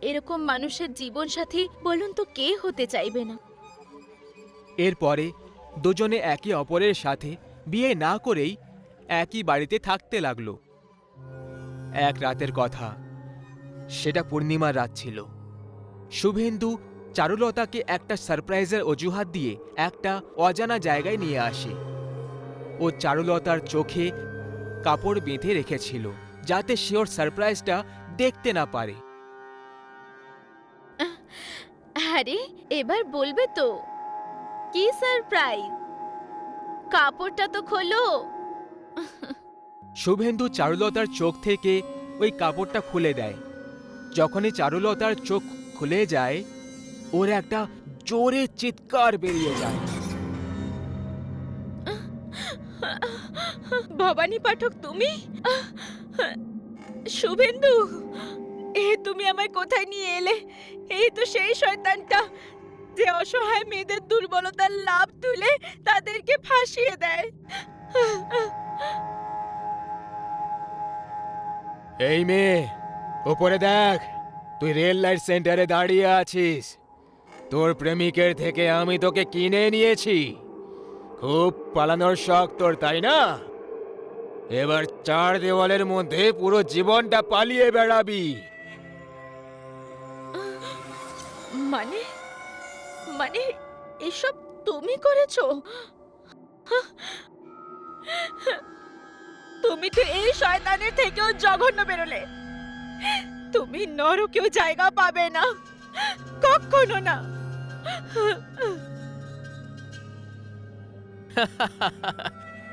এরকম মানুষের জীবন সাথী বলুন তো কে হতে চাইবে না? এরপরে দুজনে একে অপরের সাথে বিয়ে না করেই একই বাড়িতে থাকতে লাগলো। এক রাতের কথা, সেটা পূর্ণিমার রাত ছিল। শুভেন্দু চারুলতাকে একটা সারপ্রাইজের অজুহাত দিয়ে একটা অজানা জায়গায় নিয়ে আসে। ও চারুলতার চোখে কাপড় বেঁধে রেখেছিল, যাতে সে ওর সারপ্রাইজটা দেখতে না পারে। আরে এবার বলবে তো কি সারপ্রাইজ? কাপড়টা তো খোলো। শুভেন্দু চারুলতার চোখ থেকে ওই কাপড়টা খুলে দেয়। যখনই চারুলতার চোখ খুলে যায়, ওর একটা জোরে চিৎকার বেরিয়ে যায়। ভবানী পাঠক, তুমি? শুভেন্দু, তুমি আমায় কোথায় নিয়ে এলে? এই তো সেই শয়তানটা যে অসহায় মেয়েদের দুর্বলতার লাভ তুলে তাদেরকে ফাঁসিয়ে দেয়। এই মেয়ে, ওপরে দেখ, তুই রেল লাইট সেন্টারে দাঁড়িয়ে আছিস। তোর প্রেমিকের থেকে আমি তোকে কিনে নিয়েছি। খুব পালানোর শখ তোর, তাই না? এবার চার দেওয়ালের মধ্যে পুরো জীবনটা পালিয়ে বেড়াবি। মানে মানে এসব তুমি করেছো? তুমি তো এই শয়তানের থেকেও জঘন্য বেরোলে। তুমি নরকেও জায়গা পাবে না, কখনো না।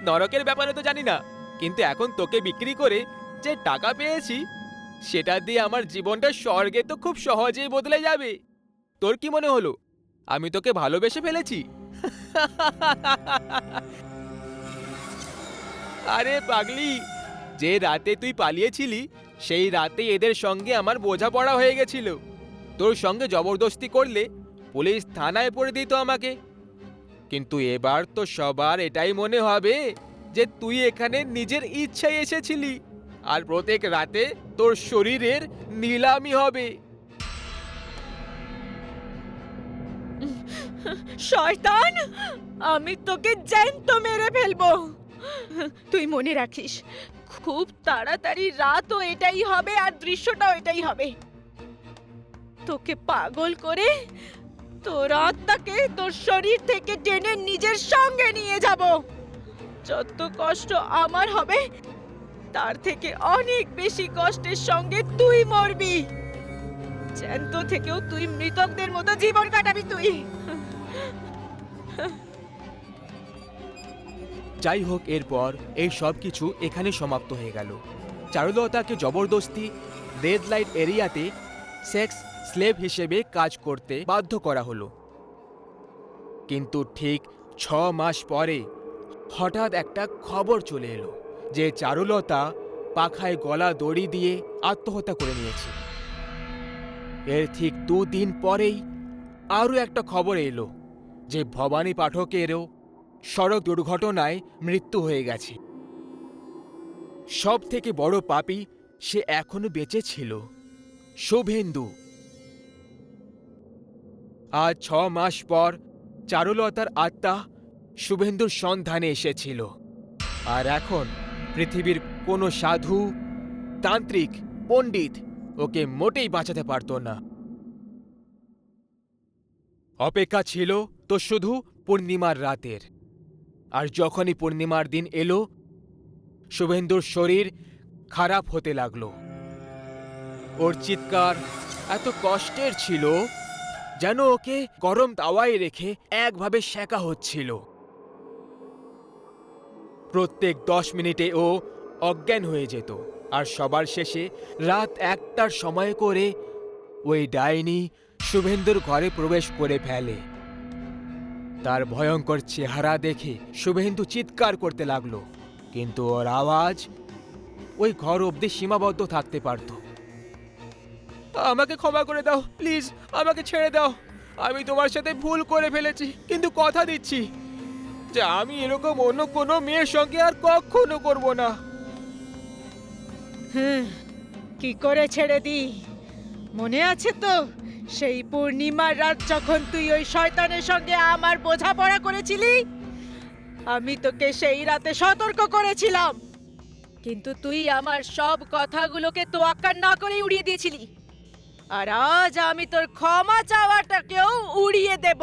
নরকের ব্যাপারে তো জানি না, কিন্তু এখন তোকে বিক্রি করে যে টাকা পেয়েছি, সেটা দিয়ে আমার জীবনটা স্বর্গে তো খুব সহজেই বদলে যাবে। তোর কি মনে হলো আমি তোকে ভালোবেসে ফেলেছি? আরে পাগলি, যে রাতে তুই পালিয়েছিলি সেই রাতেই এদের সঙ্গে আমার বোঝাপড়া হয়ে গেছিল। তোর সঙ্গে জবরদস্তি করলে পুলিশ থানায় পড়ে দিত আমাকে। কিন্তু এবার তো সবার এটাই মনে হবে যে তুই এখানে নিজের ইচ্ছায় এসেছিলি, আর প্রত্যেক রাতে তোর শরীরের নিলামি হবে। শয়তান, আমি তোকে জ্যান্ত মেরে ফেলবো। তুই মনে রাখিস, খুব তাড়াতাড়ি রাতও এটাই হবে আর দৃশ্যটাও এটাই হবে। তোকে পাগল করে তোর আত্মাকে তোর শরীর থেকে টেনে নিজের সঙ্গে নিয়ে যাব। যত কষ্ট আমার হবে, তার থেকে অনেক বেশি কষ্টের সঙ্গে তুই মরবি। জ্যান্ত থেকেও তুই মৃতকদের মতো জীবন কাটাবি তুই। যাই হোক, এরপর এই সব কিছু এখানে সমাপ্ত হয়ে গেল। চারুলতাকে জবরদস্তি রেড লাইট এরিয়াতে সেক্স স্লেভ হিসেবে কাজ করতে বাধ্য করা হলো। কিন্তু ঠিক 6 মাস পরে হঠাৎ একটা খবর চলে এলো যে চারুলতা পাখায় গলা দড়ি দিয়ে আত্মহত্যা করে নিয়েছে। এর ঠিক 2 দিন পরেই আরও একটা খবর এলো যে ভবানী পাঠকেরও সড়ক দুর্ঘটনায় মৃত্যু হয়ে গেছে। সব থেকে বড় পাপী সে এখনো বেঁচে ছিল, শুভেন্দু। আজ 6 মাস পর চারুলতার আত্মা শুভেন্দুর সন্ধানে এসেছিল, আর এখন পৃথিবীর কোনো সাধু, তান্ত্রিক, পণ্ডিত ওকে মোটেই বাঁচাতে পারত না। অপেক্ষা ছিল তো শুধু পূর্ণিমার রাতের। আর যখনই পূর্ণিমার দিন এলো, শুভেন্দুর শরীর খারাপ হতে লাগলো। ওর চিৎকার এত কষ্টের ছিল যেন ওকে গরম তাওয়ায় রেখে একভাবে সেঁকা হচ্ছিল। প্রত্যেক 10 মিনিটে ও অজ্ঞান হয়ে যেত, আর সবার শেষে রাত 1টার সময় করে ওই ডাইনি শুভেন্দুর ঘরে প্রবেশ করে ফেলে। তার ভয়ঙ্কর চেহারা দেখে শুভেন্দু চিৎকার করতে লাগলো, কিন্তু ওর আওয়াজ ওই ঘর অবধি সীমাবদ্ধ থাকতে পারত। আমাকে ক্ষমা করে দাও, প্লিজ আমাকে ছেড়ে দাও। আমি তোমার সাথে ভুল করে ফেলেছি, কিন্তু কথা দিচ্ছি যে আমি এরকম অন্য কোনো মেয়ের সঙ্গে আর কখনো করব না। কি করে ছেড়ে দি? মনে আছে তো সেই পূর্ণিমার রাত যখন তুই ওই শয়তানের সঙ্গে আমার বোঝাপড়া করেছিলি? আমি তোকে সেই রাতে সতর্ক করেছিলাম, কিন্তু তুই আমার সব কথাগুলোকে তোয়াক্কা না করে উড়িয়ে দিয়েছিলি। আর আজ আমি তোর ক্ষমা চাওয়াটাকেও উড়িয়ে দেব।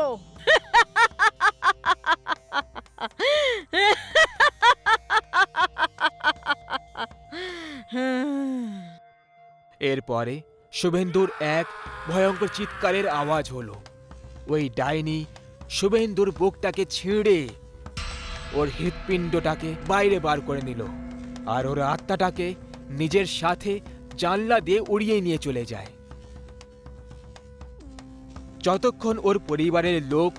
এরপরে শুভেন্দুর এক ভয়ঙ্কর চিৎকারের আওয়াজ হলো। ওই ডাইনি শুভেন্দুর বুকটাকে ছিঁড়ে ওর হৃৎপিণ্ডটাকে বাইরে বার করে নিল, আর ওর আত্মাটাকে নিজের সাথে জানলা দিয়ে উড়িয়ে নিয়ে চলে যায়। যতক্ষণ ওর পরিবারের লোক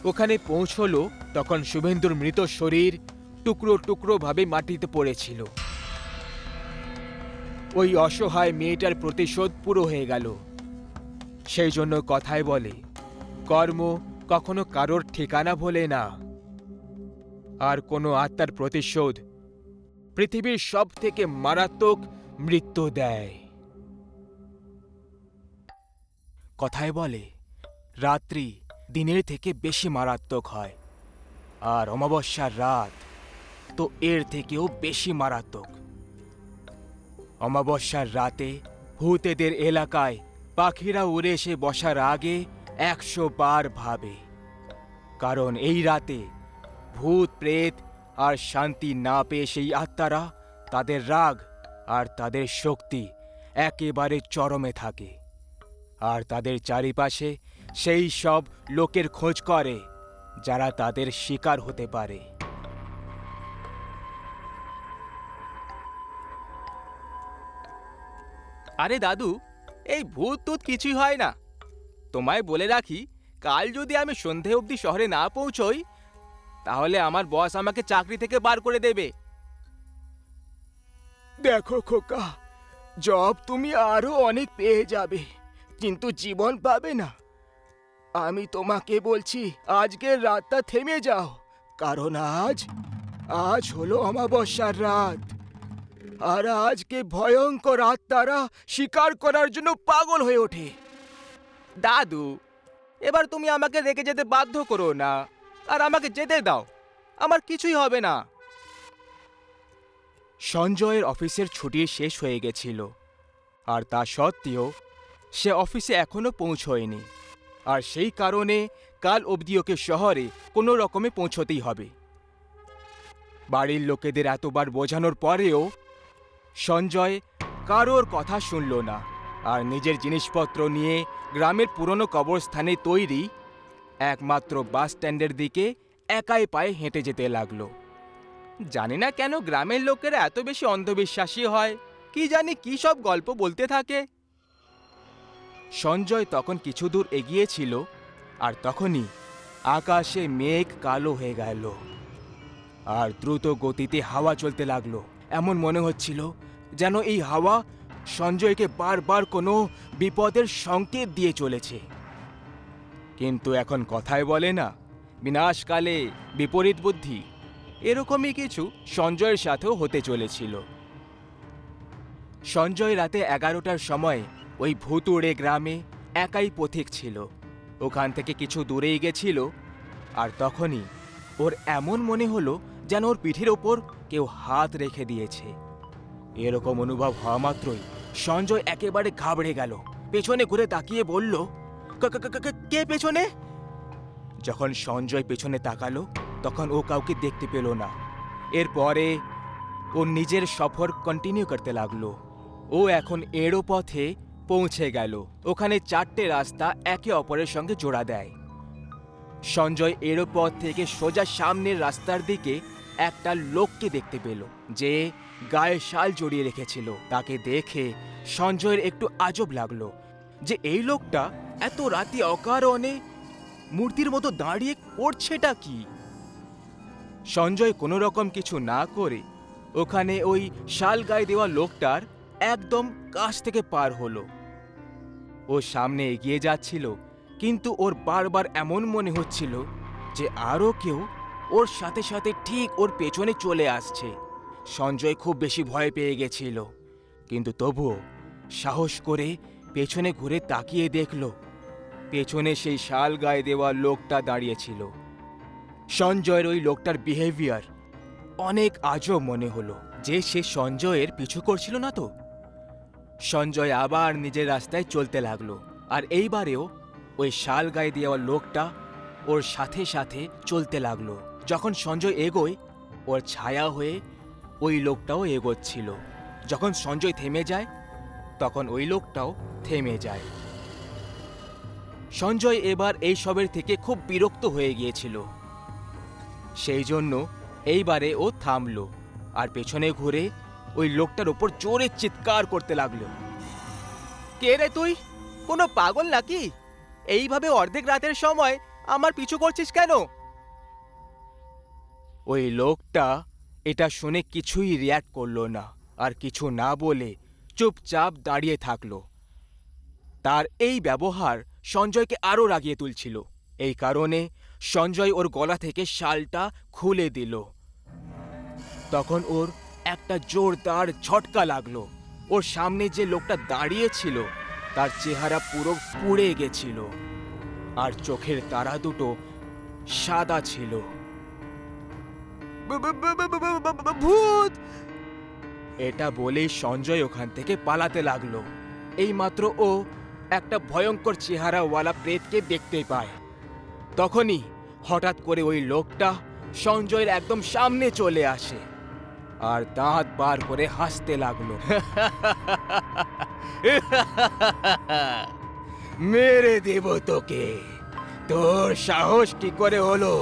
ওখানে পৌঁছলো, তখন শুভেন্দুর মৃত শরীর টুকরো টুকরো ভাবে মাটিতে পড়েছিল। ওই অসহায় মেয়েটার প্রতিশোধ পুরো হয়ে গেল। সেই জন্য কথায় বলে, কর্ম কখনো কারোর ঠিকানা ভোলে না। আর কোনো আত্মার প্রতিশোধ পৃথিবীর সব থেকে মারাত্মক মৃত্যু দেয়। কথায় বলে, রাত্রি দিনের থেকে বেশি মারাত্মক হয়, আর অমাবস্যার রাত তো এর থেকেও বেশি মারাত্মক। অমাবস্যার রাতে ভূতেদের এলাকায় পাখিরা উড়ে এসে বসার আগে 100 বার ভাবে, কারণ এই রাতে ভূত প্রেত আর শান্তি না পেয়ে সেই আত্মারা তাদের রাগ আর তাদের শক্তি একেবারে চরমে থাকে, আর তাদের চারিপাশে সেই সব লোকের খোঁজ করে যারা তাদের শিকার হতে পারে। আরে দাদু, এই ভূত টুত কিছুই হয় না। তোমায় বলে রাখি, কাল যদি আমি সন্ধে অবধি শহরে না পৌঁছই, তাহলে আমার বস আমাকে চাকরি থেকে বার করে দেবে। দেখো খোকা, জব তুমি আরো অনেক পেয়ে যাবে, কিন্তু জীবন পাবে না। আমি তোমাকে বলছি, আজকের রাতটা থেমে যাও, কারণ আজ হলো অমাবস্যার রাত। আর আজকে ভয়ঙ্কর আত্মারা শিকার করার জন্য পাগল হয়ে ওঠে। দাদু, এবার তুমি আমাকে রেখে যেতে বাধ্য করো না, আর আমাকে যেতে দাও, আমার কিছুই হবে না। সঞ্জয়ের অফিসের ছুটি শেষ হয়ে গেছিল, আর তা সত্ত্বেও সে অফিসে এখনো পৌঁছয়নি, আর সেই কারণে কাল অবধি ওকে শহরে কোনো রকমে পৌঁছতেই হবে। বাড়ির লোকেদের এতবার বোঝানোর পরেও সঞ্জয় কারোর কথা শুনল না, আর নিজের জিনিসপত্র নিয়ে গ্রামের পুরনো কবরস্থানে তৈরি একমাত্র বাস স্ট্যান্ডের দিকে একাই পায়ে হেঁটে যেতে লাগলো। জানি না কেন গ্রামের লোকেরা এত বেশি অন্ধবিশ্বাসী হয়, কি জানি কি সব গল্প বলতে থাকে। সঞ্জয় তখন কিছু দূর এগিয়েছিল, আর তখনই আকাশে মেঘ কালো হয়ে গেল আর দ্রুত গতিতে হাওয়া চলতে লাগলো। এমন মনে হচ্ছিল যেন এই হাওয়া সঞ্জয়কে বারবার কোনো বিপদের সংকেত দিয়ে চলেছে। কিন্তু এখন কথায় বলে না, বিনাশকালে বিপরীত বুদ্ধি। এরকমই কিছু সঞ্জয়ের সাথেও হতে চলেছিল। সঞ্জয় রাতে 11টার সময় ওই ভুতুড়ে গ্রামে একাই পথিক ছিল। ওখান থেকে কিছু দূরেই গেছিল, আর তখনই ওর এমন মনে হলো যেন ওর পিঠের ওপর কেউ হাত রেখে দিয়েছে। এরকম অনুভব হওয়া মাত্রই সঞ্জয় একেবারে ঘাবড়ে গেল। পেছনে ঘুরে তাকিয়ে বলল, কে পেছনে? যখন সঞ্জয় পেছনে তাকালো তখন ও কাউকে দেখতে পেল না। এরপরে ও নিজের সফর কন্টিনিউ করতে লাগলো। ও এখন এড়ো পথে পৌঁছে গেল। ওখানে 4টে রাস্তা একে অপরের সঙ্গে জোড়া দেয়। সঞ্জয় এড়ো পথ থেকে সোজা সামনের রাস্তার দিকে একটা লোককে দেখতে পেল, যে গায়ে শাল জড়িয়ে রেখেছিল। তাকে দেখে সঞ্জয়ের একটু আজব লাগলো যে এই লোকটা এত রাতে অকারণে মূর্তির মতো দাঁড়িয়ে করছেটা কি। সঞ্জয় কোনো রকম কিছু না করে ওখানে ওই শাল গায়ে দেওয়া লোকটার একদম কাছ থেকে পার হলো। ও সামনে এগিয়ে যাচ্ছিল, কিন্তু ওর বারবার এমন মনে হচ্ছিল যে আরও কেউ ওর সাথে সাথে ঠিক ওর পেছনে চলে আসছে। সঞ্জয় খুব বেশি ভয় পেয়ে গেছিল, কিন্তু তবুও সাহস করে পেছনে ঘুরে তাকিয়ে দেখল পেছনে সেই শাল গায়ে দেওয়া লোকটা দাঁড়িয়েছিল। সঞ্জয়ের ওই লোকটার বিহেভিয়ার অনেক আজব মনে হলো, যে সে সঞ্জয়ের পিছু করছিল না তো। সঞ্জয় আবার নিজের রাস্তায় চলতে লাগলো, আর এইবারেও ওই শাল গায়ে দেওয়া লোকটা ওর সাথে সাথে চলতে লাগলো। যখন সঞ্জয় এগোয়, ওর ছায়া হয়ে ওই লোকটাও এগোচ্ছিল। যখন সঞ্জয় থেমে যায়, তখন ওই লোকটাও থেমে যায়। সঞ্জয় এবার এই সবের থেকে খুব বিরক্ত হয়ে গিয়েছিল। সেই জন্য এইবারে ও থামলো আর পেছনে ঘুরে ওই লোকটার ওপর জোরে চিৎকার করতে লাগলো। কে রে তুই? কোনো পাগল নাকি? এইভাবে অর্ধেক রাতের সময় আমার পিছু করছিস কেন? ওই লোকটা এটা শুনে কিছুই রিয়্যাক্ট করলো না, আর কিছু না বলে চুপচাপ দাঁড়িয়ে থাকলো। তার এই ব্যবহার সঞ্জয়কে আরও রাগিয়ে তুলছিল। এই কারণে সঞ্জয় ওর গলা থেকে শালটা খুলে দিল। তখন ওর একটা জোরদার ঝটকা লাগলো। ওর সামনে যে লোকটা দাঁড়িয়ে ছিল তার চেহারা পুরো পুড়ে গেছিল, আর চোখের তারা দুটো সাদা ছিল। ভূত! এটা বলেই সঞ্জয় ওখান থেকে পালাতে লাগলো। এইমাত্র ও একটা ভয়ঙ্কর চেহারাওয়ালা প্রেতকে দেখতে পায়। তখনই হঠাৎ করে ওই লোকটা সঞ্জয়ের একদম সামনে চলে আসে আর দাঁত বার করে হাসতে লাগলো। মেরে দেব তোকে। তোর সাহস কি করে হলো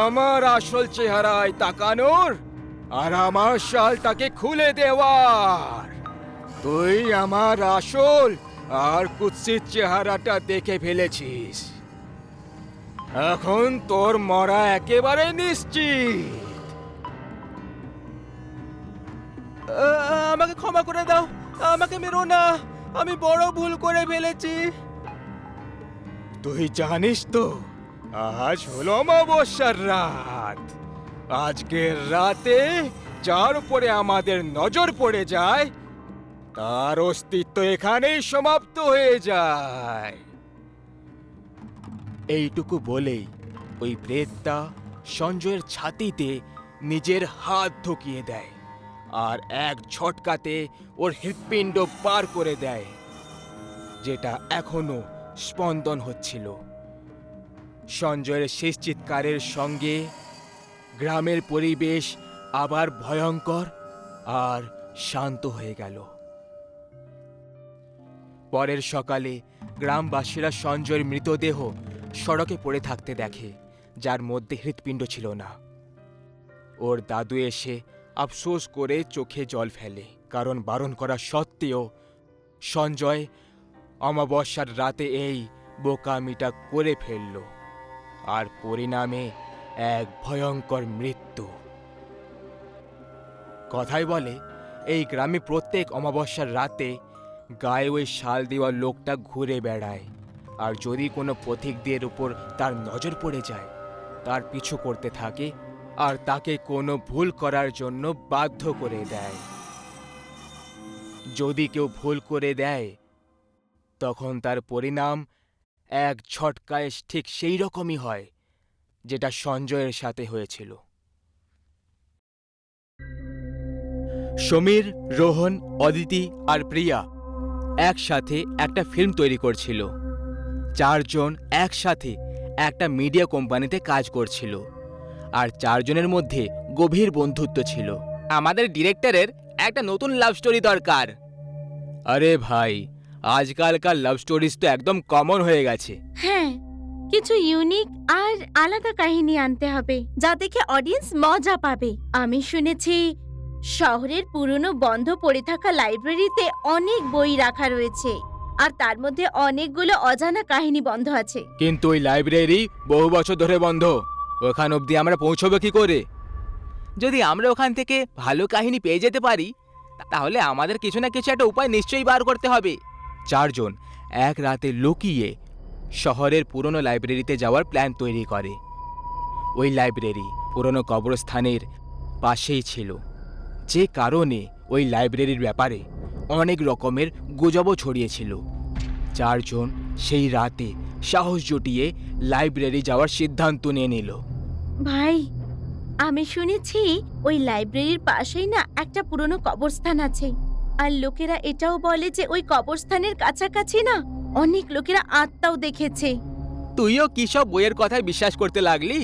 আমার আসল চেহারায় তাকানোর আর আমার শালটাকে খুলে দেওয়ার? তুই আমার আসল আর কুৎসিত চেহারাটা দেখে ফেলেছিস। এখন তোর মরা একেবারে নিশ্চিত। আমাকে ক্ষমা করে দাও, আমাকে মেরো না, আমি বড় ভুল করে ফেলেছি। তুই জানিস তো আজ হলো অমাবস্যার রাত। আজকের রাতে যার উপরে আমাদের নজর পড়ে যায় তার অস্তিত্ব এখানেই সমাপ্ত হয়ে যায়। এইটুকু বলেই ওই প্রেতটা সঞ্জয়ের ছাতিতে নিজের হাত ঢুকিয়ে দেয় আর এক ঝটকাতে ওর হৃৎপিণ্ড পার করে দেয়, যেটা এখনো স্পন্দন হচ্ছিল। সঞ্জয়ের শেষ চিৎকারের সঙ্গে গ্রামের পরিবেশ আবার ভয়ঙ্কর আর শান্ত হয়ে গেল। পরের সকালে গ্রামবাসীরা সঞ্জয়ের মৃতদেহ সড়কে পড়ে থাকতে দেখে, যার মধ্যে হৃৎপিণ্ড ছিল না। ওর দাদু এসে আফসোস করে চোখে জল ফেলে, কারণ বারণ করা সত্ত্বেও সঞ্জয় অমাবস্যার রাতে এই বোকামিটা করে ফেলল। আর পরিণামে এক ভয়ঙ্কর মৃত্যু। কথায় বলে এই গ্রামে প্রত্যেক অমাবস্যার রাতে গায়ে ওই শাল দেওয়া লোকটা ঘুরে বেড়ায়, আর যদি কোনো পথিকদের উপর তার নজর পড়ে যায় তার পিছু করতে থাকে আর তাকে কোনো ভুল করার জন্য বাধ্য করে দেয়। যদি কেউ ভুল করে দেয় তখন তার পরিণাম এক ঝটকায় ঠিক সেই রকমই হয় যেটা সঞ্জয়ের সাথে হয়েছিল। সমীর, রোহন, অদিতি আর প্রিয়া একসাথে একটা ফিল্ম তৈরি করছিল। চারজন একসাথে একটা মিডিয়া কোম্পানিতে কাজ করছিল, আর চারজনের মধ্যে গভীর বন্ধুত্ব ছিল। আমাদের ডিরেক্টরের একটা নতুন লাভ স্টোরি দরকার। আরে ভাই, আজকালকার লাভ স্টোরিজ তো একদম কমন হয়ে গেছে। হ্যাঁ, কিছু ইউনিক আর আলাদা কাহিনী আনতে হবে যা দেখে অডিয়েন্স মজা পাবে। আমি শুনেছি শহরের পুরনো বন্ধ পড়ে থাকা লাইব্রেরিতে অনেক বই রাখা রয়েছে, আর তার মধ্যে অনেকগুলো অজানা কাহিনী বন্ধ আছে। কিন্তু ওই লাইব্রেরি বহু বছর ধরে বন্ধ, ওখান অবধি আমরা পৌঁছবো কি করে? যদি আমরা ওখান থেকে ভালো কাহিনী পেয়ে যেতে পারি তাহলে আমাদের কিছু না কিছু একটা উপায় নিশ্চয়ই বার করতে হবে। চারজন এক রাতে লুকিয়ে শহরের পুরনো লাইব্রেরিতে যাওয়ার প্ল্যান তৈরি করে। ওই লাইব্রেরি পুরনো কবরস্থানের পাশেই ছিল, যে কারণে ওই লাইব্রেরির ব্যাপারে অনেক রকমের গুজবও ছড়িয়েছিল। চারজন সেই রাতে সাহস জুটিয়ে লাইব্রেরি যাওয়ার সিদ্ধান্ত নিয়ে নিল। ভাই, আমি শুনেছি ওই লাইব্রেরির পাশেই না একটা পুরনো কবরস্থান আছে, আর লোকেরা এটাও বলে যে ওই কবরস্থানের কাছাকাছি না অনেক লোকেরা আত্মাও দেখেছে। তুইও কি সব বইয়ের কথায় বিশ্বাস করতে লাগলি?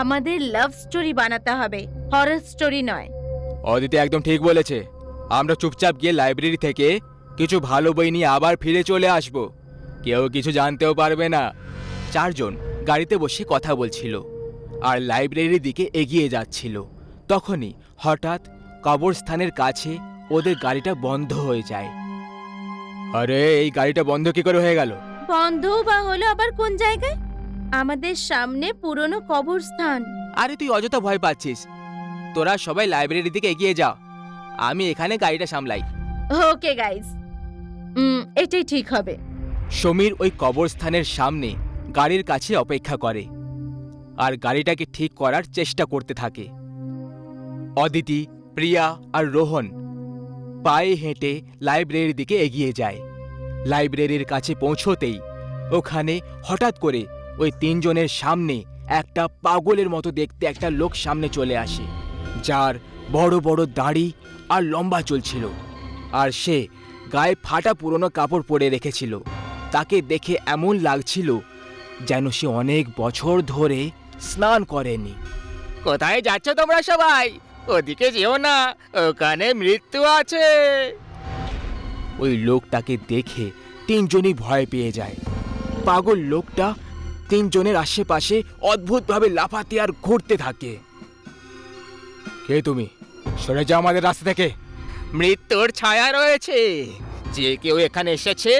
আমাদের লাভ স্টোরি বানাতে হবে, হরর স্টোরি নয়। অদিতি একদম ঠিক বলেছে। আমরা চুপচাপ গিয়ে লাইব্রেরি থেকে কিছু ভালো বই নিয়ে আবার ফিরে চলে আসব, কেউ কিছু জানতেও পারবে না। চারজন গাড়িতে বসে কথা বলছিল আর লাইব্রেরির দিকে এগিয়ে যাচ্ছিল। তখনই হঠাৎ কবরস্থানের কাছে ওদের গাড়িটা বন্ধ হয়ে যায়। আরে, এই গাড়িটা বন্ধ কি করে হয়ে গেল? বন্ধও বা হলো আবার কোন জায়গায়? আমাদের সামনে পুরনো কবরস্থান। আরে তুই অযথা ভয় পাচ্ছিস, তোরা সবাই লাইব্রেরির দিকে এগিয়ে যা, আমি এখানে গাড়িটা সামলাই। ওকে গাইস, এটাই ঠিক হবে। সমীর ওই কবরস্থানের সামনে গাড়ির কাছে অপেক্ষা করে আর গাড়িটাকে ঠিক করার চেষ্টা করতে থাকে। অদিতি, প্রিয়া আর রোহন পায়ে হেঁটে লাইব্রেরির দিকে এগিয়ে যায়। লাইব্রেরির কাছে পৌঁছতেই ওখানে হঠাৎ করে ওই তিনজনের সামনে একটা পাগলের মতো দেখতে একটা লোক সামনে চলে আসে, যার বড় বড় দাড়ি আর লম্বা চুল ছিল, আর সে গায়ে ফাটা পুরনো কাপড় পরে রেখেছিল। তাকে দেখে এমন লাগছিল যেন সে অনেক বছর ধরে স্নান করেনি। কোথায় যাচ্ছ তোমরা সবাই? ওদিকে যেও না, ওখানে মৃত্যু আছে। ওই লোকটাকে দেখে তিনজনই ভয় পেয়ে যায়। পাগল লোকটা তিনজনের আশেপাশে অদ্ভুতভাবে লাফাতে আর ঘুরতে থাকে। কে তুমি? সরে যাও আমাদের রাস্তা থেকে। মৃত্যুর ছায়া রয়েছে, যে কেউ এখানে এসেছে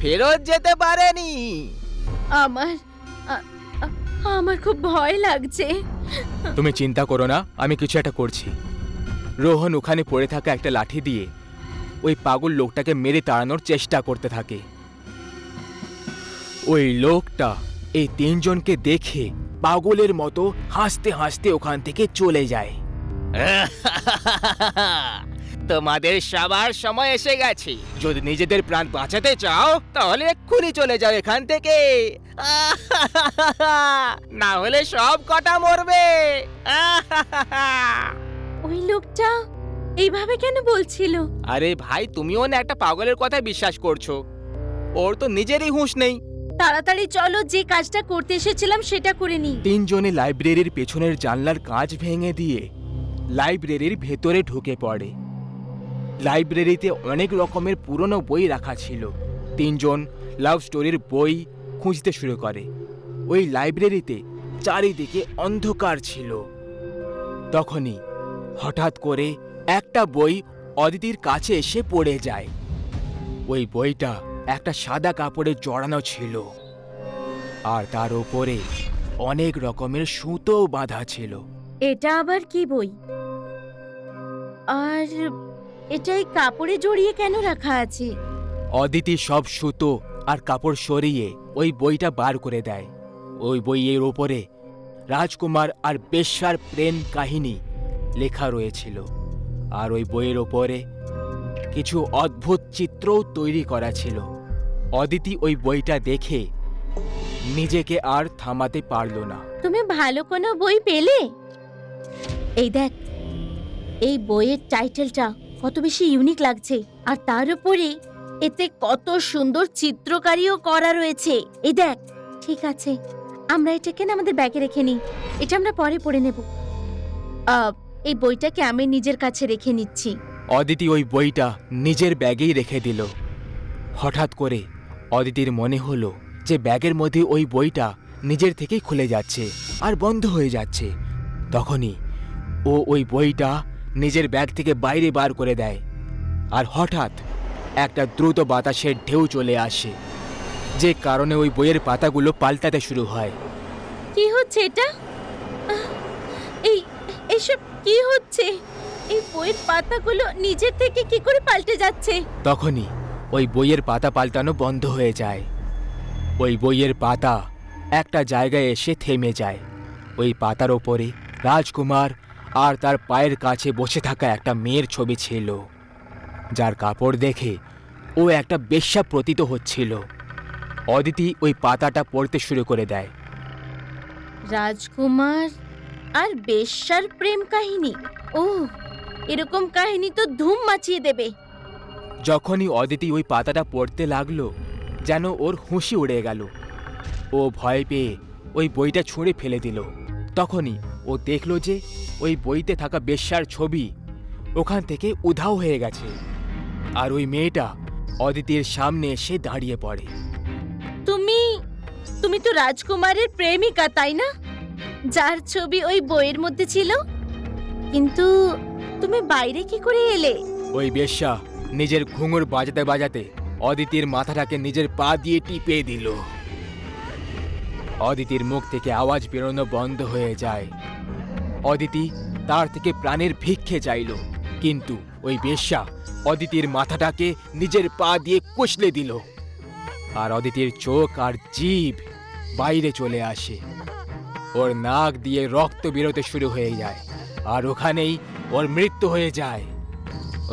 ফেরত যেতে পারেনি। আমার আমার খুব ভয় লাগছে। তুমি চিন্তা করো না, আমি কিছু একটা করছি। রোহন ওখানে পড়ে থাকা একটা লাঠি দিয়ে ওই পাগল লোকটাকে মেরে তাড়ানোর চেষ্টা করতে থাকে। ওই লোকটা এই তিনজনকে দেখে পাগলের মতো হাসতে হাসতে ওখান থেকে চলে যায়। তোমাদের সবার সময় এসে গেছে। যদি নিজেদের প্রাণ বাঁচাতে চাও তাহলে এক্ষুনি চলে যাও এখান থেকে, না হলে সব কটা মরবে। ওই লোকটা এইভাবে কেন বলছিল? আরে ভাই, তুমিও না একটা পাগলের কথায় বিশ্বাস করছো? ওর তো নিজেরই হুঁশ নেই। তাড়াতাড়ি চলো, যে কাজটা করতে এসেছিলাম সেটা করে নি। তিনজনে লাইব্রেরির পেছনের জানলার কাঁচ ভেঙে দিয়ে লাইব্রেরির ভেতরে ঢুকে পড়ে। লাইব্রেরিতে অনেক রকমের পুরনো বই রাখা ছিল। তিনজন লাভ স্টোরির বই খুঁজতে শুরু করে। ওই লাইব্রেরিতে চারিদিকে অন্ধকার ছিল। তখনই হঠাৎ করে একটা বই অদিতির কাছে এসে পড়ে যায়। ওই বইটা একটা সাদা কাপড়ে জড়ানো ছিল, আর তার উপরে অনেক রকমের সুতো বাঁধা ছিল। এটা আবার কি বই? আর এটা এই কাপড়ে জড়িয়ে কেন রাখা আছে? অদিতি সব সুতো আর কাপড় সরিয়ে ওই বইটা বার করে দেয়। ওই বইয়ের ওপরে রাজকুমার আর বেশ্যার প্রেম কাহিনী লেখা রয়েছিল। আর ওই বইয়ের ওপরে কিছু অদ্ভুত চিত্রও তৈরি করা ছিল। অদিতি ওই বইটা দেখে নিজেকে আর থামাতে পারল না। তুমি ভালো কোনো বই পেলে? এই দেখ, এই বইয়ের টাইটেলটা কত বেশি ইউনিক লাগছে, আর তার উপরে এতে কত সুন্দর চিত্রকারিও করা রয়েছে। এই দেখ, ঠিক আছে, আমরা এটাকে না আমাদের ব্যাগে রেখে নিই, এটা আমরা পরে পড়ে নেব। এই বইটাকে আমি নিজের কাছে রেখে নিচ্ছি। অদিতি ওই বইটা নিজের ব্যাগেই রেখে দিল। হঠাৎ করে অদিতির মনে হলো যে ব্যাগের মধ্যে ওই বইটা নিজের থেকেই খুলে যাচ্ছে আর বন্ধ হয়ে যাচ্ছে। তখনই ও ওই বইটা নিজের ব্যাগ থেকে বাইরে বার করে দেয়। আর হঠাৎ একটা দ্রুত বাতাসের ঢেউ চলে আসে, যে কারণে ওই বইয়ের পাতাগুলো পাল্টাতে শুরু হয়। কি হচ্ছে এটা? এইসব কি হচ্ছে? এই বইয়ের পাতাগুলো নিজের থেকে কি করে পাল্টে যাচ্ছে? তখনই ওই বইয়ের পাতা পাল্টানো বন্ধ হয়ে যায়। ওই বইয়ের পাতা একটা জায়গায় এসে থেমে যায়। ওই পাতার ওপরে রাজকুমার আর তার পায়ের কাছে বসে থাকা একটা মেয়ের ছবি ছিল, যার কাপড় দেখে ও একটা বেশ্যা প্রতীত হচ্ছিল। অদিতি ওই পাতাটা পড়তে শুরু করে দেয়। রাজকুমার আর বেশ্যার প্রেম কাহিনী? ও, এরকম কাহিনী তো ধুম মাচিয়ে দেবে। যখনই অদিতি ওই পাতাটা পড়তে লাগলো, যেন ওর হুঁশি উড়ে গেল। ও ভয় পেয়ে ওই বইটা ছুঁড়ে ফেলে দিল। তখনই ও দেখল যে ওই বইতে থাকা বেশ্যার ছবি ওখান থেকে উধাও হয়ে গেছে। আর ওই মেয়েটা অদিতির সামনে এসে দাঁড়িয়ে পড়ে। তুমি তো রাজকুমারের প্রেমিকা, তাই না? যার ছবি ওই বইয়ের মধ্যে ছিল। কিন্তু তুমি বাইরে কি করে এলে? ওই বেশ্যা নিজের ঘুঙুর বাজাতে বাজাতে অদিতির মাথাটাকে নিজের পা দিয়ে টিপে দিল। অদিতির মুখ থেকে আওয়াজ বেরোনো বন্ধ হয়ে যায়। অদিতি তার থেকে প্রাণের ভিক্ষে চাইল, কিন্তু ওই বেশ্যা অদিতির মাথাটাকে নিজের পা দিয়ে কুচলে দিল। আর অদিতির চোখ আর জিভ বাইরে চলে আসে। ওর নাক দিয়ে রক্ত বেরোতে শুরু হয়ে যায়, আর ওখানেই ওর মৃত্যু হয়ে যায়।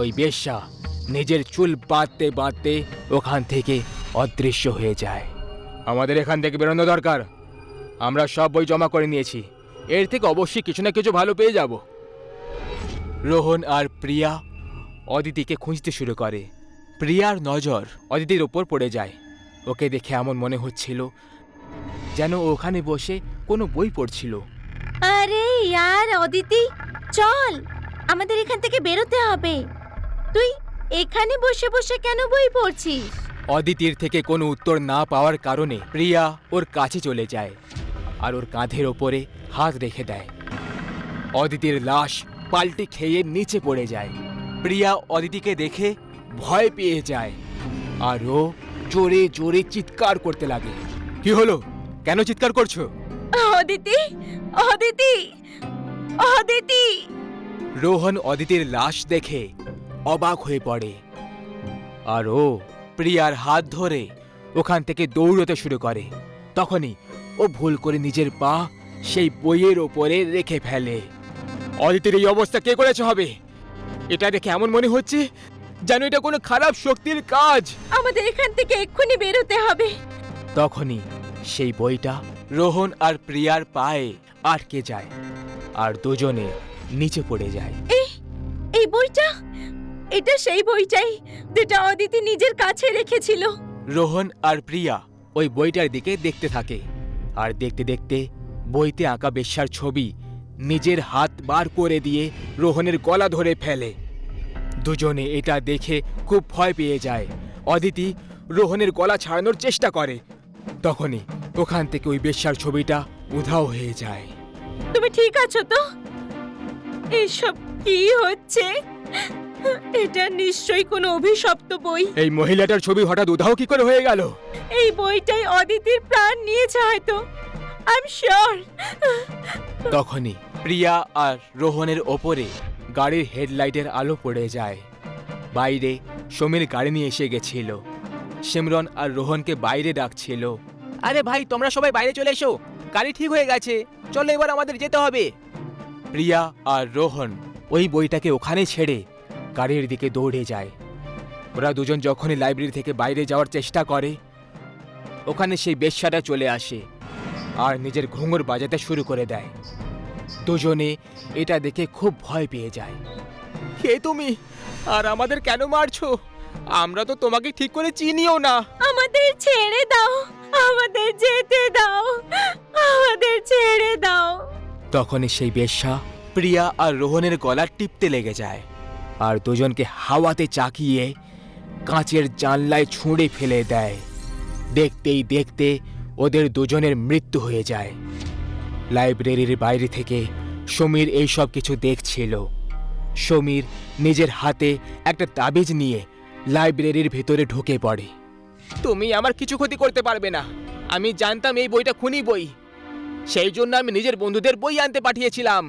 ওই বেশ্যা নিজের চুল বাঁধতে বাঁধতে ওখান থেকে অদৃশ্য হয়ে যায়। আমাদের এখান থেকে বেরোনো দরকার। আমরা সব বই জমা করে নিয়েছি, এর থেকে অবশ্যই কিছু না কিছু ভালো পেয়ে যাব। রোহন আর প্রিয়া অদিতিকে খুঁজতে শুরু করে। প্রিয়ার নজর অদিতির ওপর পড়ে যায়। ওকে দেখে এমন মনে হচ্ছিল যেন ও ওখানে বসে কোনো বই পড়ছিল। আরে ইয়ার অদিতি, চল, আমাদের এখান থেকে বেরোতে হবে। তুই এখানে বসে বসে কেন বই পড়ছিস? অদিতির থেকে কোনো উত্তর না পাওয়ার কারণে প্রিয়া ওর কাছে চলে যায় আর ওর কাঁধের ওপরে হাত রেখে দেয়। অদিতির লাশ পাল্টি খেয়ে নিচে পড়ে যায়। প্রিয়া অদিতিকে দেখে ভয় পেয়ে যায় আর ও জোরে জোরে চিৎকার করতে লাগে। কি হলো? কেন চিৎকার করছো? অদিতি, অদিতি, অদিতি! রোহন অদিতির লাশ দেখে অবাক হয়ে পড়ে আর ও প্রিয়ার হাত ধরে ওখান থেকে দৌড়তে শুরু করে। তখনই ও ভুল করে নিজের পা সেই বইয়ের ওপরে রেখে ফেলে। অদিতির এই অবস্থা কে করেছে হবে? এটা দেখে এমন মনে হচ্ছে যেন এটা কোনো খারাপ শক্তির কাজ। আমাদের এখান থেকে এক্ষুনি বেরোতে হবে। তখনই সেই বইটা রোহন আর প্রিয়ার পায়ে আটকে যায় আর দুজনে নিচে পড়ে যায়। এই বইটা, এটা সেই বইটাই যেটা অদিতি নিজের কাছে রেখেছিল। রোহন আর প্রিয়া ওই বইটার দিকে দেখতে থাকে আর দেখতে দেখতে বইতে আঁকা বেশ্যার ছবি নিজের হাত বার করে দিয়ে রোহনের গলা ধরে ফেলে। দুজনে এটা দেখে খুব ভয় পেয়ে যায়। অদিতি রোহনের গলা ছাড়ানোর চেষ্টা করে। তখনই ওখান থেকে ওই বেশ্যার ছবিটা উধাও হয়ে যায়। তুমি ঠিক আছো তো? এসব কি হচ্ছে? এটা নিশ্চয়ই কোনো অভিশপ্ত বই। এই মহিলাটার ছবি হঠাৎ উধাও কি করে হয়ে গেল? এই বইটাই অদিতির প্রাণ নিয়েছে হয়তো। I am sure. তখনই প্রিয়া আর রোহনের ওপরে গাড়ির হেডলাইটের আলো পড়ে যায়। বাইরে সমীর গাড়ি নিয়ে এসে গেছিল। সিমরন আর রোহনকে বাইরে ডাকছিল। আরে ভাই, তোমরা সবাই বাইরে চলে এসো, গাড়ি ঠিক হয়ে গেছে, চলো এবার আমাদের যেতে হবে। প্রিয়া আর রোহন ওই বইটাকে ওখানে ছেড়ে গাড়ির দিকে দৌড়ে যায়। ওরা দুজন যখনই লাইব্রেরি থেকে বাইরে যাওয়ার চেষ্টা করে, ওখানে সেই বেশ্যাটা চলে আসে আর নিজের ঘুঙুর বাজাতে শুরু করে দেয়। দুজনে এটা দেখে খুব ভয় পেয়ে যায়। কে তুমি, আর আমাদের কেন মারছো? আমরা তো তোমাকে ঠিক করে চিনিও না। আমাদের ছেড়ে দাও, আমাদের যেতে দাও, আমাদের ছেড়ে দাও। তখনই সেই বেশ্যা প্রিয়া আর রোহনের গলা টিপতে লেগে যায় আর দুজনকে হাওয়াতে চাকিয়ে কাঁচের জানলায় ছুঁড়ে ফেলে দেয়। দেখতেই দেখতে ওদের দুজনের মৃত্যু হয়ে যায়। লাইব্রেরির বাইরে থেকে সমীর এই সব কিছু দেখছিল। সমীর নিজের হাতে একটা তাবিজ নিয়ে লাইব্রেরির ভেতরে ঢুকে পড়ে। তুমি আমার কিছু ক্ষতি করতে পারবে না, আমি জানতাম এই বইটা খুনি বই, সেই জন্য আমি নিজের বন্ধুদের বই আনতে পাঠিয়েছিলাম।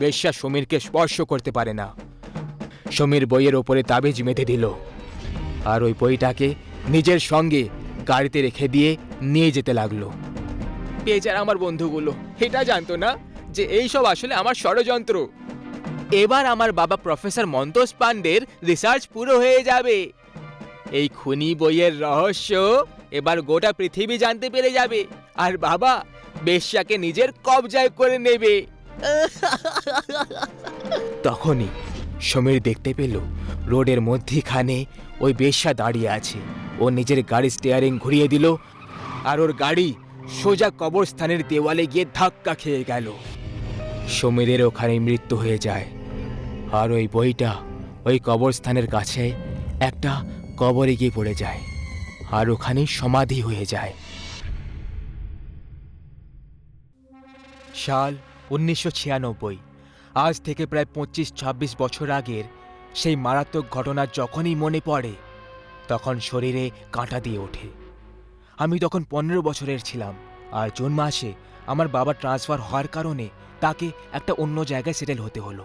বেশ্যা সমীরকে স্পর্শ করতে পারে না। সমীর বইয়ের ওপরে তাবিজ মেঁধে দিল আর ওই বইটাকে নিজের সঙ্গে গাড়িতে রেখে দিয়ে নিয়ে যেতে লাগলো। বেচারা আমার বন্ধুগুলো এটা জানতো না যে এই সব আসলে আমার ষড়যন্ত্র। এবার আমার বাবা প্রফেসর মন্তোষ পান্ডের রিসার্চ পুরো হয়ে যাবে। এই খুনি বইয়ের রহস্য এবার গোটা পৃথিবী জানতে পেরে যাবে আর বাবা বেশ্যাকে নিজের কবজায় করে নেবে। তখনই সমীর দেখতে পেল রোডের মধ্যখানে ওই বেশ্যা দাঁড়িয়ে আছে। ও নিজের গাড়ির স্টিয়ারিং ঘুরিয়ে দিল আর ওর গাড়ি সোজা কবরস্থানের দেওয়ালে গিয়ে ধাক্কা খেয়ে গেল। সমীরের ওখানে মৃত্যু হয়ে যায় আর ওই বইটা ওই কবরস্থানের কাছে একটা কবরে গিয়ে পড়ে যায় আর ওখানে সমাধি হয়ে যায়। সাল 1996। আজ থেকে প্রায় 25-26 বছর আগের সেই মারাত্মক ঘটনা যখনই মনে পড়ে তখন শরীরে কাঁটা দিয়ে ওঠে। আমি তখন 15 বছরের ছিলাম আর জুন মাসে আমার বাবা ট্রান্সফার হওয়ার কারণে তাকে একটা অন্য জায়গায় সেটেল হতে হলো।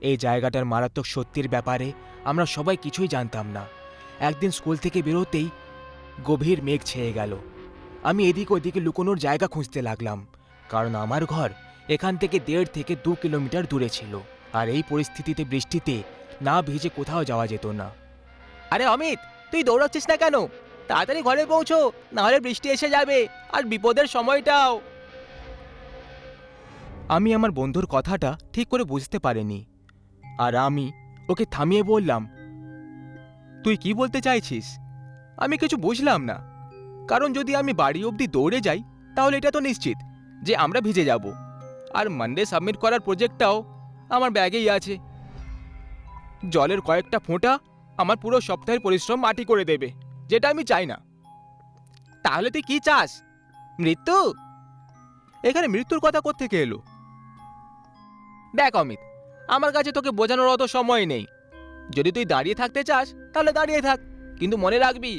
এই জায়গাটার মারাত্মক সত্যির ব্যাপারে আমরা সবাই কিছুই জানতাম না। একদিন স্কুল থেকে বেরোতেই গভীর মেঘ ছেয়ে গেল। আমি এদিক ওদিকে লুকোনোর জায়গা খুঁজতে লাগলাম, কারণ আমার ঘর এখান থেকে 1.5 থেকে 2 কিলোমিটার দূরে ছিল আর এই পরিস্থিতিতে বৃষ্টিতে না ভিজে কোথাও যাওয়া যেত না। আরে অমিত, তুই দৌড়াচ্ছিস না কেন? তাড়াতাড়ি ঘরে পৌঁছো, নাহলে বৃষ্টি এসে যাবে আর বিপদের সময়টাও। আমি আমার বন্ধুর কথাটা ঠিক করে বুঝতে পারিনি আর আমি ওকে থামিয়ে বললাম, তুই কি বলতে চাইছিস? আমি কিছু বুঝলাম না, কারণ যদি আমি বাড়ি অবধি দৌড়ে যাই তাহলে এটা তো নিশ্চিত যে আমরা ভিজে যাব আর মানডে সাবমিট করার প্রজেক্টটাও আমার ব্যাগেই আছে। জলের কয়েকটা ফোঁটা আমার পুরো সপ্তাহের পরিশ্রম মাটি করে দেবে, যেটা আমি চাই না। তাহলে তুই কি চাস? মৃত্যু? এখানে মৃত্যুর কথা কোত্থেকে এলো? দেখ অমিত, আমার কাছে তোকে বোঝানোর অত সময় নেই। যদি তুই দাঁড়িয়ে থাকতে চাস তাহলে দাঁড়িয়ে থাক, কিন্তু মনে রাখবি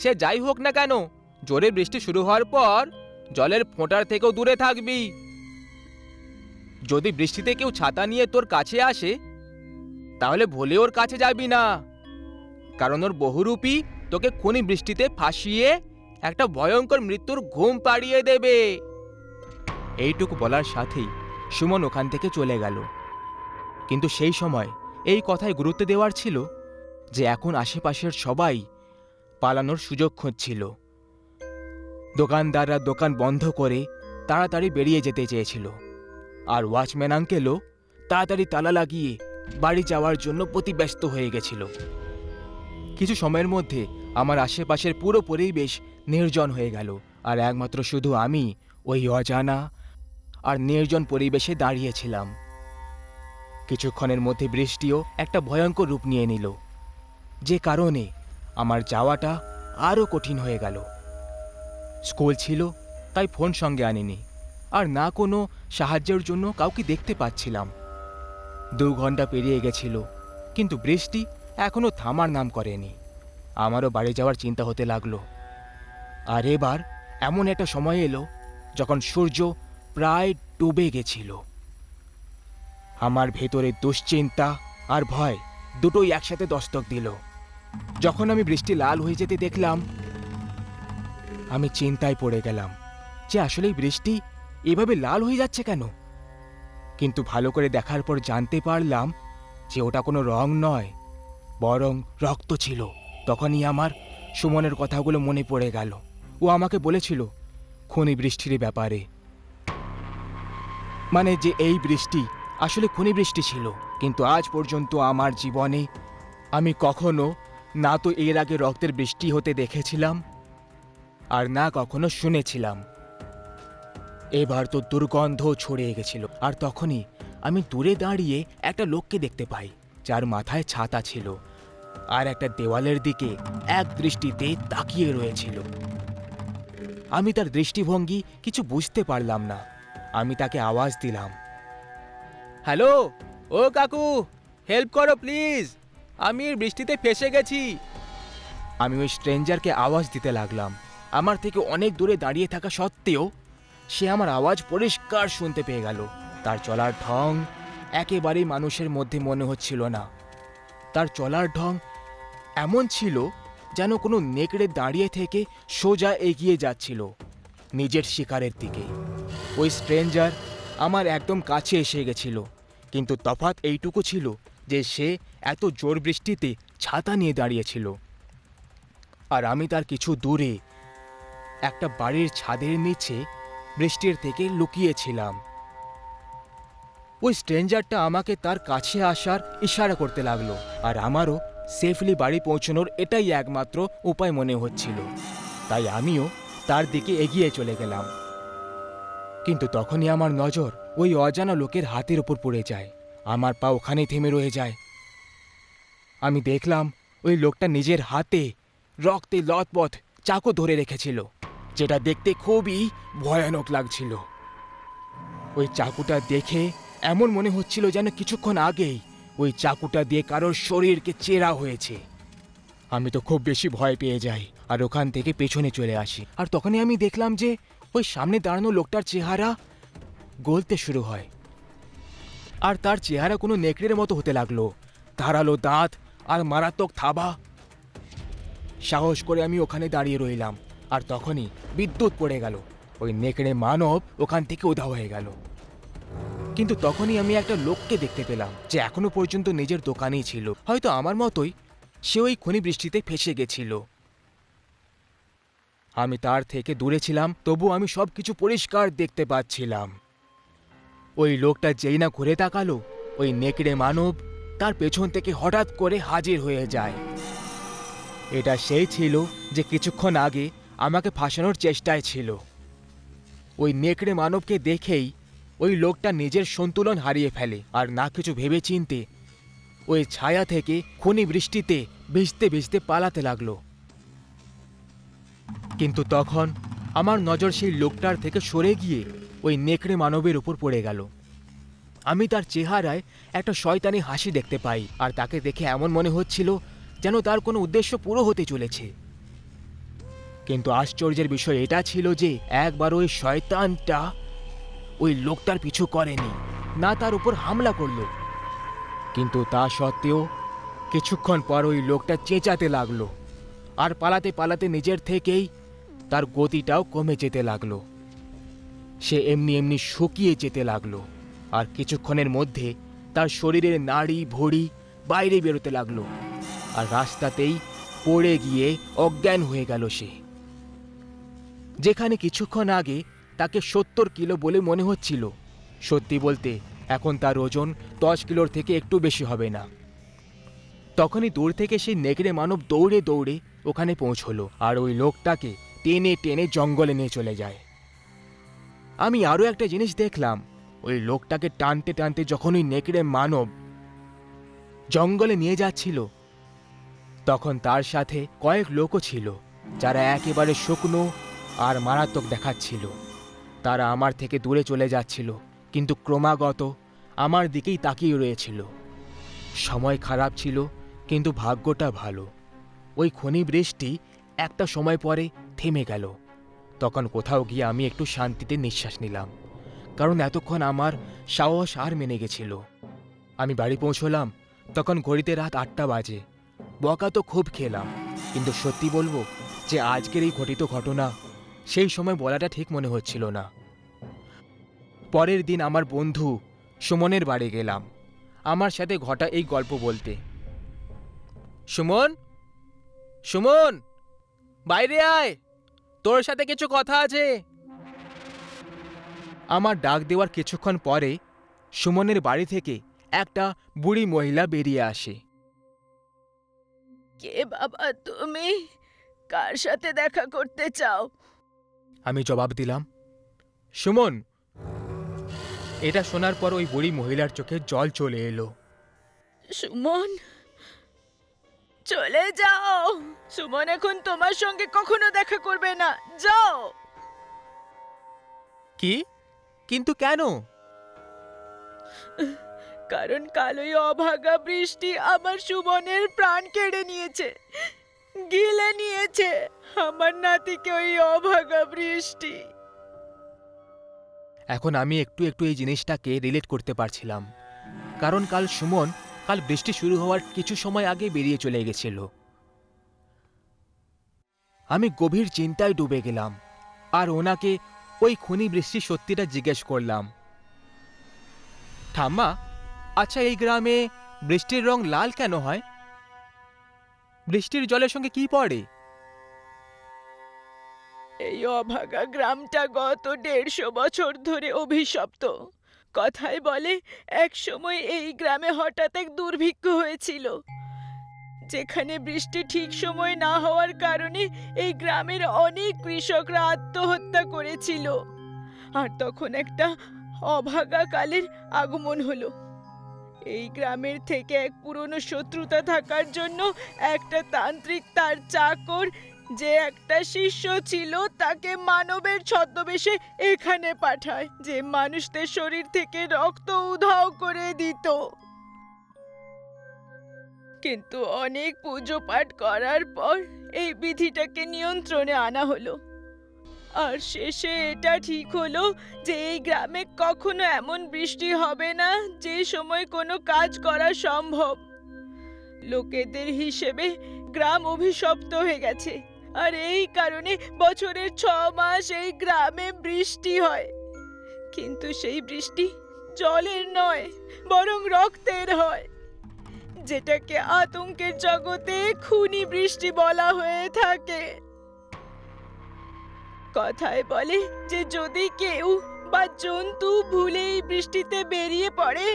সে যাই হোক না কেন জোরে বৃষ্টি শুরু হওয়ার পর জলের ফোঁটার থেকেও দূরে থাকবি। যদি বৃষ্টিতে কেউ ছাতা নিয়ে তোর কাছে আসে তাহলে ভুলে ওর কাছে যাবি না, কারণ ওর বহুরূপী তোকে খুনি বৃষ্টিতে ফাঁসিয়ে একটা ভয়ঙ্কর মৃত্যুর ঘুম পাড়িয়ে দেবে। এইটুকু বলার সাথেই সুমন ওখান থেকে চলে গেল। কিন্তু সেই সময় এই কথায় গুরুত্ব দেওয়ার ছিল যে এখন আশেপাশের সবাই পালানোর সুযোগ খুঁজছিল। দোকানদাররা দোকান বন্ধ করে তাড়াতাড়ি বেরিয়ে যেতে চেয়েছিল আর ওয়াচম্যান আঙ্কেলও তাড়াতাড়ি তালা লাগিয়ে বাড়ি যাওয়ার জন্য ব্যস্ত হয়ে গেছিল। কিছু সময়ের মধ্যে আমার আশেপাশের পুরো পরিবেশ নির্জন হয়ে গেল আর একমাত্র শুধু আমি ওই অজানা আর নির্জন পরিবেশে দাঁড়িয়েছিলাম। কিছুক্ষণের মধ্যে বৃষ্টিও একটা ভয়ঙ্কর রূপ নিয়ে নিল, যে কারণে আমার যাওয়াটা আরও কঠিন হয়ে গেল। স্কুল ছিল তাই ফোন সঙ্গে আনিনি আর না কোনো সাহায্যের জন্য কাউকে দেখতে পাচ্ছিলাম। 2 ঘন্টা পেরিয়ে গেছিল কিন্তু বৃষ্টি এখনো থামার নাম করেনি। আমারও বাড়ি যাওয়ার চিন্তা হতে লাগলো। আর এবার এমন একটা সময় এলো যখন সূর্য প্রায় ডুবে গেছিল। আমার ভেতরে দুশ্চিন্তা আর ভয় দুটোই একসাথে দস্তক দিল। যখন আমি বৃষ্টি লাল হয়ে যেতে দেখলাম, আমি চিন্তায় পড়ে গেলাম যে আসলে এই বৃষ্টি এভাবে লাল হয়ে যাচ্ছে কেন। কিন্তু ভালো করে দেখার পর জানতে পারলাম যে ওটা কোনো রং নয়, বরং রক্ত ছিল। তখনই আমার সুমনের কথাগুলো মনে পড়ে গেল। ও আমাকে বলেছিল খনি বৃষ্টির ব্যাপারে, মানে যে এই বৃষ্টি আসলে খনি বৃষ্টি ছিল। কিন্তু আজ পর্যন্ত আমার জীবনে আমি কখনো না তো এর আগে রক্তের বৃষ্টি হতে দেখেছিলাম আর না কখনো শুনেছিলাম। এবার তো দুর্গন্ধ ছড়িয়ে গেছিল। আর তখনই আমি দূরে দাঁড়িয়ে একটা লোককে দেখতে পাই, যার মাথায় ছাতা ছিল আর একটা দেওয়ালের দিকে এক দৃষ্টিতে তাকিয়ে রয়েছিল। আমি তার দৃষ্টিভঙ্গি কিছু বুঝতে পারলাম না। আমি তাকে আওয়াজ দিলাম, হ্যালো, ও কাকু, হেল্প করো প্লিজ, আমি বৃষ্টিতে ফেসে গেছি। আমি ওই স্ট্রেঞ্জারকে আওয়াজ দিতে লাগলাম। আমার থেকে অনেক দূরে দাঁড়িয়ে থাকা সত্ত্বেও সে আমার আওয়াজ পরিষ্কার শুনতে পেয়ে গেল। তার চলার ঢং একেবারেই মানুষের মধ্যে মনে হচ্ছিল না। তার চলার ঢং এমন ছিল যেন কোনো নেকড়ে দাঁড়িয়ে থেকে সোজা এগিয়ে যাচ্ছিল নিজের শিকারের দিকে। ওই স্ট্রেঞ্জার আমার একদম কাছে এসে গেছিল, কিন্তু তফাৎ এইটুকু ছিল যে সে এত জোর বৃষ্টিতে ছাতা নিয়ে দাঁড়িয়েছিল, আর আমি তার কিছু দূরে একটা বাড়ির ছাদের নিচে বৃষ্টির থেকে লুকিয়েছিলাম। ওই স্ট্রেঞ্জারটা আমাকে তার কাছে আসার ইশারা করতে লাগলো, আর আমারও সেফলি বাড়ি পৌঁছানোর এটাই একমাত্র উপায় মনে হচ্ছিল। তাই আমিও তার দিকে এগিয়ে চলে গেলাম। কিন্তু তখনই আমার নজর ওই অজানা লোকের হাতের উপর পড়ে যায়। আমার পা ওখানেই থেমে রয়ে যায়। আমি দেখলাম ওই লোকটা নিজের হাতে রক্তে লথপথ চাকু ধরে রেখেছিল, যেটা দেখতে খুবই ভয়ানক লাগছিল। ওই চাকুটা দেখে এমন মনে হচ্ছিল যেন কিছুক্ষণ আগেই ওই চাকুটা দিয়ে কারোর শরীরকে চেরা হয়েছে। আমি তো খুব বেশি ভয় পেয়ে যাই আর ওখান থেকে পেছনে চলে আসি। আর তখনই আমি দেখলাম যে ওই সামনে দাঁড়ানো লোকটার চেহারা গলতে শুরু হয়, আর তার চেহারা কোনো নেকড়ের মতো হতে লাগলো, ধারালো দাঁত আর মারাত্মক থাবা। সাহস করে আমি ওখানে দাঁড়িয়ে রইলাম, আর তখনই বিদ্যুৎ পড়ে গেল। ওই নেকড়ে মানব ওখান থেকে উধাও হয়ে গেল। কিন্তু তখনই আমি একটা লোককে দেখতে পেলাম যে এখনো পর্যন্ত নিজের দোকানেই ছিল। হয়তো আমার মতোই সে ওই খনি বৃষ্টিতে ফেসে গেছিল। আমি তার থেকে দূরে ছিলাম, তবু আমি সবকিছু পরিষ্কার দেখতে পাচ্ছিলাম। ওই লোকটা যেই না ঘুরে তাকালো, ওই নেকড়ে মানব তার পেছন থেকে হঠাৎ করে হাজির হয়ে যায়। এটা সেই ছিল যে কিছুক্ষণ আগে আমাকে ফাঁসানোর চেষ্টায় ছিল। ওই নেকড়ে মানবকে দেখেই ওই লোকটা নিজের সন্তুলন হারিয়ে ফেলে, আর না কিছু ভেবে চিনতে ওই ছায়া থেকে খনি বৃষ্টিতে ভিজতে ভিজতে পালাতে লাগলো। কিন্তু তখন আমার নজর সেই লোকটার থেকে সরে গিয়ে ওই নেকড়ে মানবের উপর পড়ে গেল। আমি তার চেহারায় একটা শয়তানি হাসি দেখতে পাই, আর তাকে দেখে এমন মনে হচ্ছিল যেন তার কোনো উদ্দেশ্য পুরো হতে চলেছে। কিন্তু আশ্চর্যের বিষয় এটা ছিল যে একবার ওই শয়তানটা ওই লোকটার পিছু করেনি, না তার উপর হামলা করলো। কিন্তু তা সত্ত্বেও কিছুক্ষণ পর ওই লোকটা চেঁচাতে লাগলো, আর পালাতে পালাতে নিজের থেকেই তার গতিটাও কমে যেতে লাগলো। সে এমনি এমনি শুকিয়ে যেতে লাগলো, আর কিছুক্ষণের মধ্যে তার শরীরের নাড়ি ভড়ি বাইরে বেরোতে লাগলো, আর রাস্তাতেই পড়ে গিয়ে অজ্ঞান হয়ে গেল সে। যেখানে কিছুক্ষণ আগে তাকে 70 কিলো বলে মনে হচ্ছিল, সত্যি বলতে এখন তার ওজন 10 কিলোর থেকে একটু বেশি হবে না। তখনই দূর থেকে সেই নেকড়ে মানব দৌড়ে দৌড়ে ওখানে পৌঁছলো, আর ওই লোকটাকে টেনে টেনে জঙ্গলে নিয়ে চলে যায়। আমি আরও একটা জিনিস দেখলাম, ওই লোকটাকে টানতে টানতে যখন ওই নেকড়ে মানব জঙ্গলে নিয়ে যাচ্ছিল, তখন তার সাথে কয়েক লোকও ছিল যারা একেবারে শুকনো আর মারাত্মক দেখাচ্ছিল। তারা আমার থেকে দূরে চলে যাচ্ছিল, কিন্তু ক্রমাগত আমার দিকেই তাকিয়ে রয়েছিল। সময় খারাপ ছিল, কিন্তু ভাগ্যটা ভালো। ওই খনি বৃষ্টি একটা সময় পরে থেমে গেল। তখন কোথাও গিয়ে আমি একটু শান্তিতে নিঃশ্বাস নিলাম, কারণ এতক্ষণ আমার সাহস আর মেনে গেছিল। আমি বাড়ি পৌঁছলাম তখন ঘড়িতে রাত 8টা বাজে। বকা তো খুব খেলাম, কিন্তু সত্যি বলবো যে আজকের এই ঘটিত ঘটনা সেই সময় বলাটা ঠিক মনে হচ্ছিল না। পরের দিন আমার বন্ধু সুমনের বাড়ি গেলাম আমার সাথে ঘটা এই গল্প বলতে। সুমন, সুমন, বাইরে আয়, তোর সাথে কিছু কথা আছে। আমার ডাক দেওয়ার কিছুক্ষণ পরে সুমনের বাড়ি থেকে একটা বুড়ি মহিলা বেরিয়ে আসে। কে বাবা তুমি? কার সাথে দেখা করতে চাও? আমি জবাব দিলাম, সুমন। এটা শোনার পর ওই বুড়ি মহিলার চোখে জল চলে এলো। সুমন, চলে যাও। সুমন এখন তোমার সঙ্গে কখনো দেখা করবে না, যাও। কি? কিন্তু কেন? কারণ কাল ওই অভাগা বৃষ্টি আমার সুমনের প্রাণ কেড়ে নিয়েছে, গিলে নিয়েছে আমার নাতিকে ওই অভাগা বৃষ্টি। এখন আমি একটু একটু এই জিনিসটাকে রিলেট করতে পারছিলাম, কারণ কাল বৃষ্টি শুরু হওয়ার কিছু সময় আগে বেরিয়ে চলে গেছিল। আমি গভীর চিন্তায় ডুবে গেলাম আর ওনাকে ওই খুনি বৃষ্টির সত্যিটা জিজ্ঞেস করলাম। ঠাম্মা, আচ্ছা এই গ্রামে বৃষ্টির রং লাল কেন হয়? বৃষ্টির জলের সঙ্গে কি পড়ে? এই অভাগা গ্রামটা গত 150 বছর ধরে অভিশপ্ত। কথায় বলে এক সময় এই গ্রামে হঠাৎ এক দুর্ভিক্ষ হয়েছিল, যেখানে বৃষ্টি ঠিক সময় না হওয়ার কারণে এই গ্রামের অনেক কৃষকরা আত্মহত্যা করেছিল। আর তখন একটা অভাগা কালের আগমন হলো। এই গ্রামের থেকে এক পুরনো শত্রুতা থাকার জন্য একটা তান্ত্রিক তার চাকর, যে একটা শিষ্য ছিল, তাকে মানবের ছদ্মবেশে এখানে পাঠায়, যে মানুষদের শরীর থেকে রক্ত উধাও করে দিত। কিন্তু অনেক পুজো পাঠ করার পর এই বিধিটাকে নিয়ন্ত্রণে আনা হলো। আর শেষে এটা ঠিক হলো যে এই গ্রামে কখনো এমন বৃষ্টি হবে না যে সময় কোনো কাজ করা সম্ভব। লোকেদের হিসেবে গ্রাম অভিশপ্ত হয়ে গেছে, আর এই কারণে বছরের 6 মাস এই গ্রামে বৃষ্টি হয়। কিন্তু সেই বৃষ্টি জলের নয়, বরং রক্তের হয়, যেটাকে আতঙ্কের জগতে খুনি বৃষ্টি বলা হয়ে থাকে। কথায় বলে যে যদি কেউ বা জন্তু ভুলে এই বৃষ্টিতে বেরিয়ে পড়ে,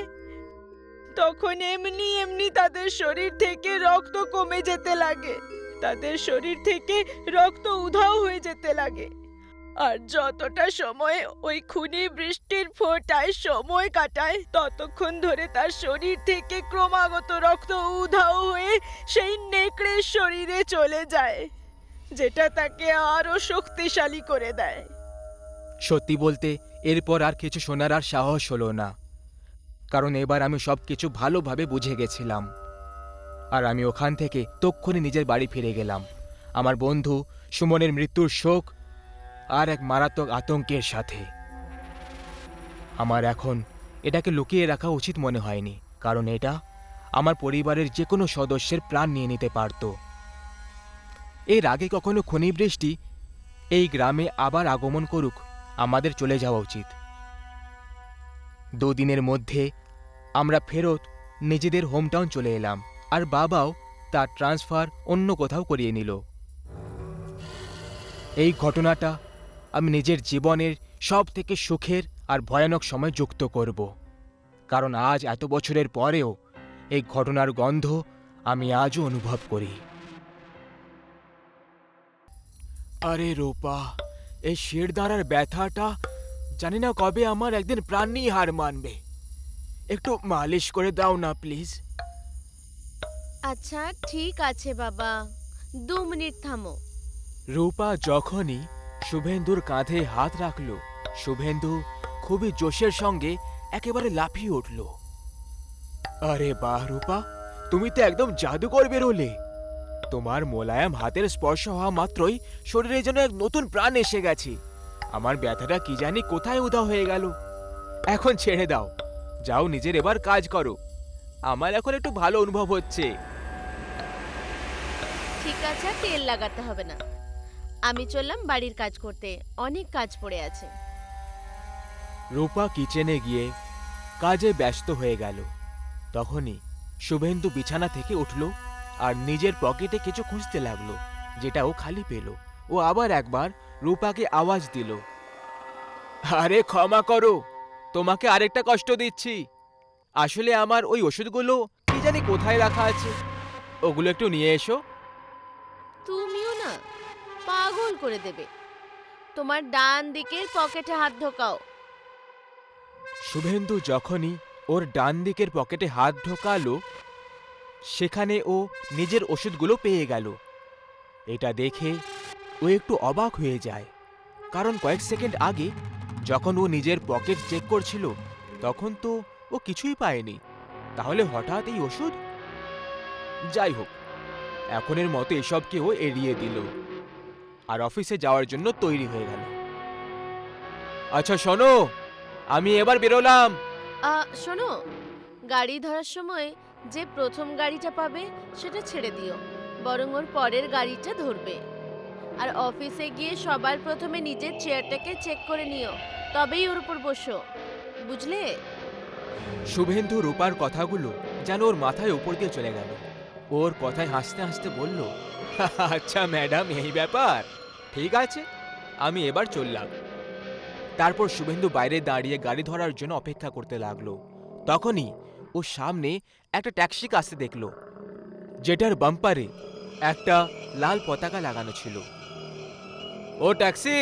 তখন এমনি এমনি তাদের শরীর থেকে রক্ত কমে যেতে লাগে, তাদের শরীর থেকে রক্ত উধাও হয়ে যেতে লাগে। আর যতটা সময় ওই খুনি বৃষ্টির ফোঁটায় সময় কাটায়, ততক্ষণ ধরে তার শরীর থেকে ক্রমাগত রক্ত উধাও হয়ে সেই নেকড়ের শরীরে চলে যায়, যেটা তাকে আরো শক্তিশালী করে দেয়। সত্যি বলতে এরপর আর কিছু শোনার আর সাহস হলো না, কারণ এবার আমি সবকিছু ভালোভাবে বুঝে গেছিলাম। আর আমি ওখান থেকে তক্ষুনি নিজের বাড়ি ফিরে গেলাম, আমার বন্ধু সুমনের মৃত্যুর শোক আর এক মারাত্মক আতঙ্কের সাথে। আমার এখন এটাকে লুকিয়ে রাখা উচিত মনে হয়নি, কারণ এটা আমার পরিবারের যে কোনো সদস্যের প্রাণ নিয়ে নিতে পারত। এর আগে কখনো খনি বৃষ্টি এই গ্রামে আবার আগমন করুক, আমাদের চলে যাওয়া উচিত। 2 দিনের মধ্যে আমরা ফেরত নিজেদের হোমটাউন চলে এলাম, আর বাবাও তার ট্রান্সফার অন্য কোথাও করিয়ে নিল। এই ঘটনাটা আমি নিজের জীবনের সব থেকে সুখের আর ভয়ানক সময় যুক্ত করব, কারণ আজ এত বছরের পরেও এই ঘটনার গন্ধ আমি আজও অনুভব করি। আরে রূপা, এই শিরদাঁড়ার ব্যথাটা জানি না কবে আমার একদিন প্রাণ নিয়ে হার মানবে। একটু মালিশ করে দাও না প্লিজ। আচ্ছা ঠিক আছে বাবা, 2 মিনিট থামো। রূপা যখনই শুভেন্দুর কাঁধে হাত রাখল, শুভেন্দু খুবই জোশের সঙ্গে একেবারে লাফিয়ে উঠল। আরে বাহ রূপা, তুমি তো একদম জাদুকর বেরোলে। তোমার মোলায়েম হাতের স্পর্শ হওয়া মাত্রই শরীরে যেন এক নতুন প্রাণ এসে গেছে। আমার ব্যথাটা কি জানি কোথায় উধাও হয়ে গেল। এখন ছেড়ে দাও, যাও নিজের এবার কাজ করো। আমার এখন একটু ভালো অনুভব হচ্ছে। ঠিক আছে, আর তেল লাগাতে হবে না। আমি চললাম বাড়ির কাজ করতে, অনেক কাজ পড়ে আছে। রূপা কিচেনে গিয়ে কাজে ব্যস্ত হয়ে গেল। তখনই শুভেন্দু বিছানা থেকে উঠল আর নিজের পকেটে কিছু খুঁজতে লাগলো, যেটা ও খালি পেল। ও আবার একবার রূপাকে আওয়াজ দিল, আরে ক্ষমা করো, তোমাকে আরেকটা কষ্ট দিচ্ছি। আসলে আমার ওই ওষুধগুলো কি জানি কোথায় রাখা আছে, ওগুলো একটু নিয়ে এসো। তুমিও না পাগল করে দেবে। তোমার ডান দিকের পকেটে হাত ঢোকাও। শুভেন্দু যখনই ওর ডান দিকের পকেটে হাত ঢোকালো, সেখানে ও নিজের ওষুধগুলো পেয়ে গেল। এটা দেখে ও একটু অবাক হয়ে যায়, কারণ কয়েক সেকেন্ড আগে যখন ও নিজের পকেট চেক করছিল তখন তো ও কিছুই পায়নি। তাহলে হঠাৎ এই ওষুধ? যাই হোক, এখনের মতো এসবকে ও এড়িয়ে দিল আর অফিসে যাওয়ার জন্য তৈরি হয়ে গেল। আচ্ছা শোনো, আমি এবার বেরোলাম। শোনো, গাড়ি ধরার সময় যে প্রথম গাড়িটা পাবে সেটা ছেড়ে দিও, বরং ওর পরের গাড়িটা ধরবে। আর অফিসে গিয়ে সবার প্রথমে নিজের চেয়ারটাকে চেক করে নিও, তবেই ওর উপর বসো, বুঝলে? শুভেন্দু রূপার কথাগুলো যেন ওর মাথায় উপর দিয়ে চলে গেল। ওর কথায় হাসতে হাসতে বলল, আচ্ছা ম্যাডাম, এই ব্যাপার, ঠিক আছে, আমি এবার চললাম। তারপর শুভেন্দু বাইরে দাঁড়িয়ে গাড়ি ধরার জন্য অপেক্ষা করতে লাগলো। তখনই ও সামনে একটা ট্যাক্সিকে আসতে দেখল, যেটার বাম্পারে একটা লাল পতাকা লাগানো ছিল। ও ট্যাক্সি!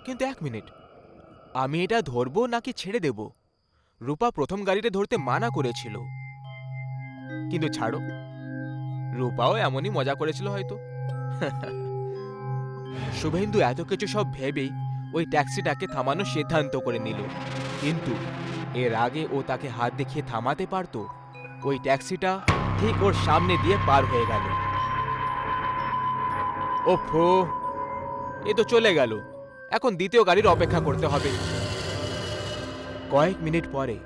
কিন্তু এক মিনিট, আমি এটা ধরবো নাকি ছেড়ে দেব? রূপা প্রথম গাড়িটা ধরতে মানা করেছিল, কিন্তু ছাড়ো, রূপাও এমনই মজা করেছিল হয়তো। শুভেন্দু এত কিছু সব ভেবেই ওই ট্যাক্সিটাকে থামানোর সিদ্ধান্ত করে নিল, কিন্তু এর আগে ও তাকে হাত দেখিয়ে থামাতে পারত। ওই ট্যাক্সিটা ঠিক ওর সামনে দিয়ে পার হয়ে গেল। ওফো, এ তো চলে গেল। এখন দ্বিতীয় গাড়ির অপেক্ষা করতে হবে। কয়েক মিনিট পরে